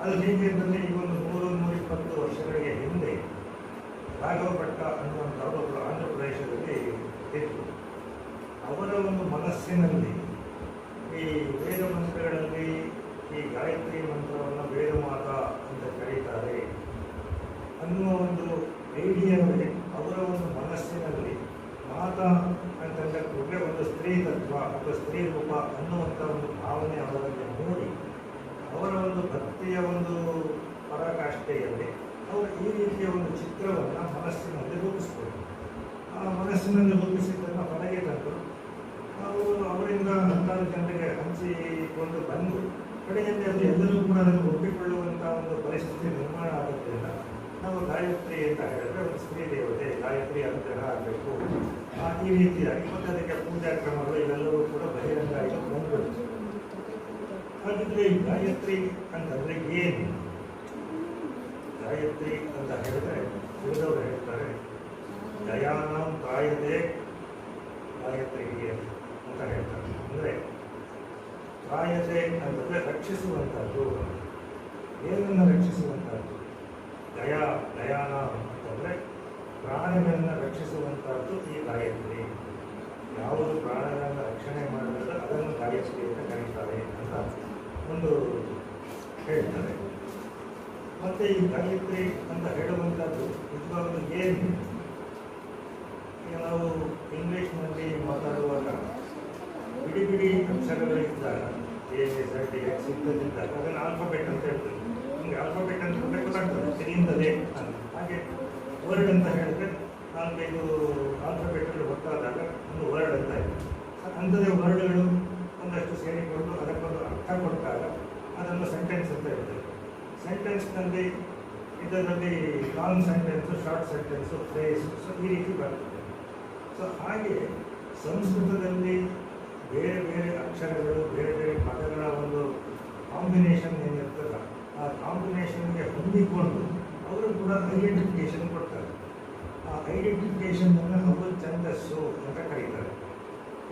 ಅದು ಹೇಗೆ ಅಂತಂದರೆ ಈ ಒಂದು 120 ವರ್ಷಗಳಿಗೆ ಹಿಂದೆ ರಾಘವ ಭಟ್ಟ ಅನ್ನುವಂಥವ್ರು ಒಬ್ಬರು ಆಂಧ್ರ ಪ್ರದೇಶದಲ್ಲಿ ಇತ್ತು. ಅವರ ಒಂದು ಮನಸ್ಸಿನಲ್ಲಿ ಈ ವೇದ ಮಂತ್ರಗಳಲ್ಲಿ ಈ ಗಾಯತ್ರಿ ಮಂತ್ರವನ್ನು ವೇದ ಮಾತ ಅಂತ ಕರೀತಾರೆ ಅನ್ನುವ ಒಂದು ಐಡಿಯಾವೇ ಅವರ ಒಂದು ಮನಸ್ಸಿನಲ್ಲಿ ಮಾತಾ ಅಂತಂದ ಕೂಡಲೇ ಒಂದು ಸ್ತ್ರೀ ತತ್ವ ಅಥವಾ ಸ್ತ್ರೀ ರೂಪ ಅನ್ನುವಂಥ ಒಂದು ಭಾವನೆ ಅವರಲ್ಲಿ ಮೂಡಿ ಅವರ ಒಂದು ಭಕ್ತಿಯ ಒಂದು ಪರಾಕಾಷ್ಠೆಯಲ್ಲಿ ಅವರು ಈ ರೀತಿಯ ಒಂದು ಚಿತ್ರವನ್ನು ಮನಸ್ಸಿನಲ್ಲಿ ರೂಪಿಸ್ತಾರೆ. ಆ ಮನಸ್ಸಿನಲ್ಲಿ ರೂಪಿಸಿದ್ದನ್ನು ಹೊರಗೆ ತಂದು ಅವರು ಅವರಿಂದ 10 ಜನರಿಗೆ ಹಂಚಿಕೊಂಡು ಬಂದು ಕಡೆಯಲ್ಲಿ ಅದು ಎಲ್ಲರೂ ಕೂಡ ಅದನ್ನು ಒಪ್ಪಿಕೊಳ್ಳುವಂಥ ಒಂದು ಪರಿಸ್ಥಿತಿ ನಿರ್ಮಾಣ ಆಗೋದ್ರಿಂದ ನಾವು ಗಾಯತ್ರಿ ಅಂತ ಹೇಳಿದ್ರೆ ಒಂದು ಸ್ತ್ರೀ ದೇವತೆ ಗಾಯತ್ರಿ ಅನುಗ್ರಹ ಆಗಬೇಕು ಈ ರೀತಿಯಾಗಿ ಮತ್ತು ಅದಕ್ಕೆ ಪೂಜಾ ಕ್ರಮಗಳು ಇವೆಲ್ಲವೂ ಕೂಡ ಬಹಿರಂಗ ಆಗಿ ಬಂದ್ಬಿಡ್ತು. ಹಾಗಿದ್ರೆ ಈ ಗಾಯತ್ರಿ ಅಂತಂದರೆ ಏನು? ಗಾಯತ್ರಿ ಅಂತ ಹೇಳಿದ್ರೆ ಉಳಿದವರು ಹೇಳ್ತಾರೆ ದಯಾನಾಂ ಕಾಯದೆ ಗಾಯತ್ರಿಗೆ ಅಂತ ಹೇಳ್ತಾರೆ. ಅಂದರೆ ಕಾಯದೆ ಅಂತಂದರೆ ರಕ್ಷಿಸುವಂಥದ್ದು. ಏನನ್ನು ರಕ್ಷಿಸುವಂಥದ್ದು? ದಯಾನ ಅಂತಂದರೆ ಪ್ರಾಣಿಗಳನ್ನು ರಕ್ಷಿಸುವಂಥದ್ದು ಈ ಗಾಯತ್ರಿ. ಯಾವುದು ಪ್ರಾಣಿಗಳನ್ನು ರಕ್ಷಣೆ ಮಾಡಿದ್ರೆ ಅದನ್ನು ಗಾಯತ್ರಿ ಅಂತ ಕರೀತಾರೆ ಅಂತ ಒಂದು ಹೇಳ್ತಾರೆ. ಮತ್ತು ಈ ಗಾಯತ್ರಿ ಅಂತ ಹೇಳುವಂಥದ್ದು ನಿಜವಾಗಲೂ ಏನು? ಈಗ ನಾವು ಇಂಗ್ಲೀಷ್ನಲ್ಲಿ ಮಾತಾಡುವಾಗ ಬಿಡಿ ಬಿಡಿ ಅಕ್ಷರಗಳಿದ್ದಾಗ AZ ಇದ್ದದಿದ್ದಾಗ ಅದನ್ನು ಆಲ್ಫಾಬೆಟ್ ಅಂತ ಹೇಳ್ತೀವಿ. ನಿಮಗೆ ಆಲ್ಫಾಬೆಟ್ ಅಂತ ಗೊತ್ತಾಗ್ತದೆ ತಿಳಿಯುತ್ತದೆ ಅಂತ. ಹಾಗೆ ವರ್ಡ್ ಅಂತ ಹೇಳಿದ್ರೆ 4-5 ಆಲ್ಫಾಬೆಟ್ಗಳು ಗೊತ್ತಾದಾಗ ಒಂದು ವರ್ಡ್ ಅಂತ ಇದೆ. ಅಂಥದ್ದೇ ವರ್ಡ್ಗಳು ಒಂದಷ್ಟು ಸೇರಿಕೊಂಡು ಅದಕ್ಕೊಂದು ಅರ್ಥ ಕೊಟ್ಟಾಗ ಅದನ್ನು ಸೆಂಟೆನ್ಸ್ ಅಂತ ಹೇಳ್ತೇವೆ. ಸೆಂಟೆನ್ಸ್ನಲ್ಲಿ ಇದರಲ್ಲಿ long sentence, short sentence, phrase, ಈ ರೀತಿ ಬರ್ತದೆ. ಸೊ ಹಾಗೆ ಸಂಸ್ಕೃತದಲ್ಲಿ ಬೇರೆ ಬೇರೆ ಅಕ್ಷರಗಳು, ಬೇರೆ ಬೇರೆ ಪದಗಳ ಒಂದು ಕಾಂಬಿನೇಷನ್ ಏನಿರ್ತದೆ ಆ ಕಾಂಬಿನೇಷನ್ಗೆ ಹೊಂದಿಕೊಂಡು ಅವರು ಕೂಡ ಐಡೆಂಟಿಫಿಕೇಶನ್ ಕೊಡ್ತಾರೆ. ಆ ಐಡೆಂಟಿಫಿಕೇಶನನ್ನು ಅವರು ಛಂದಸ್ಸು ಅಂತ ಕರೀತಾರೆ.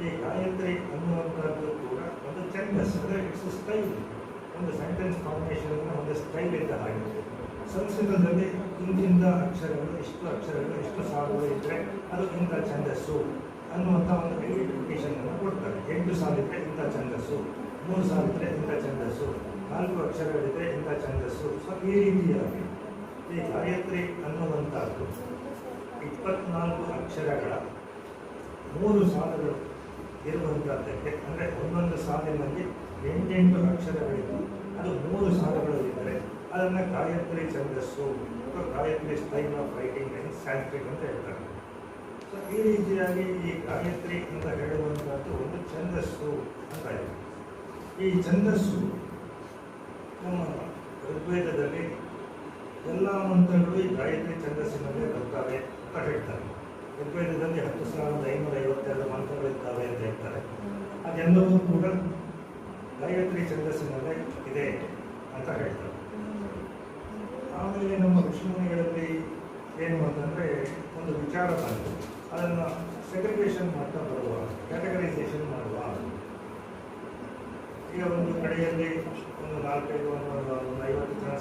ಈ ಗಾಯತ್ರಿ ಅನ್ನುವಂಥದ್ದು ಕೂಡ ಒಂದು ಛಂದಸ್ಸು, ಅಂದರೆ ಇಟ್ಸ್ ಸ್ಟೈಲ್. ಒಂದು ಸೆಂಟೆನ್ಸ್ ಕಾಂಬಿನೇಷನ್ ಒಂದು ಸ್ಟೈಲ್ ಇದ್ದ ಹಾಗೆ ಸಂಸ್ಕೃತದಲ್ಲಿ ಇಂತಿಂಥ ಅಕ್ಷರಗಳು, ಇಷ್ಟು ಸಾಲುಗಳು ಇದ್ದರೆ ಅದು ಇಂಥ ಛಂದಸ್ಸು ಅನ್ನುವಂಥ ಒಂದು ಐಡೆಂಟಿಫಿಕೇಶನನ್ನು ಕೊಡ್ತಾರೆ. 8 ಸಾಲಿದ್ರೆ ಇಂಥ ಛಂದಸ್ಸು, 3 ಸಾಲಿದ್ರೆ ಇಂಥ ಛಂದಸ್ಸು, 4 ಅಕ್ಷರಗಳಿದ್ರೆ ಇಂಥ ಛಂದಸ್ಸು. ಸೊ ಈ ರೀತಿಯಾಗಿ ಈ ಗಾಯತ್ರಿ ಅನ್ನುವಂಥದ್ದು 24 ಅಕ್ಷರಗಳ 3 ಸಾಲುಗಳು ಇರುವಂಥದ್ದಕ್ಕೆ, ಅಂದರೆ ಒಂದೊಂದು ಸಾಲಿನಲ್ಲಿ 8 ಅಕ್ಷರಗಳಿದ್ದು ಅದು 3 ಸಾಲುಗಳು ಇದ್ದರೆ ಅದನ್ನು ಗಾಯತ್ರಿ ಛಂದಸ್ಸು ಅಥವಾ Gayatri style of writing in Sanskrit ಅಂತ ಹೇಳ್ತಾರೆ. ಸೊ ಈ ರೀತಿಯಾಗಿ ಈ ಗಾಯತ್ರಿ ಅಂತ ಹೇಳುವಂಥದ್ದು ಒಂದು ಛಂದಸ್ಸು ಅಂತ ಇದೆ. ಈ ಛಂದಸ್ಸು ನಮ್ಮ ಋಗ್ವೇದದಲ್ಲಿ ಎಲ್ಲ ಮಂತ್ರಗಳು ಈ ಗಾಯತ್ರಿ ಛಂದಸ್ಸಿನಲ್ಲೇ ಬರ್ತವೆ ಅಂತ ಹೇಳ್ತಾರೆ. ಋಗ್ವೇದದಲ್ಲಿ 10,552 ಮಂತ್ರಗಳಿರ್ತವೆ ಅಂತ ಹೇಳ್ತಾರೆ. ಅದೆಲ್ಲವೂ ಕೂಡ ಗಾಯತ್ರಿ ಛಂದಸ್ಸಿನಲ್ಲೇ ಇದೆ ಅಂತ ಹೇಳ್ತಾರೆ. ಆಮೇಲೆ ನಮ್ಮ ಋಷಿಮುನಿಗಳಲ್ಲಿ ಏನು ಅಂತಂದರೆ ಒಂದು ವಿಚಾರ ಬಂತು, ಅದನ್ನು ಸೆಗ್ರಿಗೇಷನ್ ಮಾಡ್ತಾ ಬರುವ, ಕ್ಯಾಟಗರೈಸೇಷನ್ ಮಾಡುವ. ಈಗ ಒಂದು ಕಡೆಯಲ್ಲಿ ಒಂದು 4-5 ಒಂದು 50 ಜನ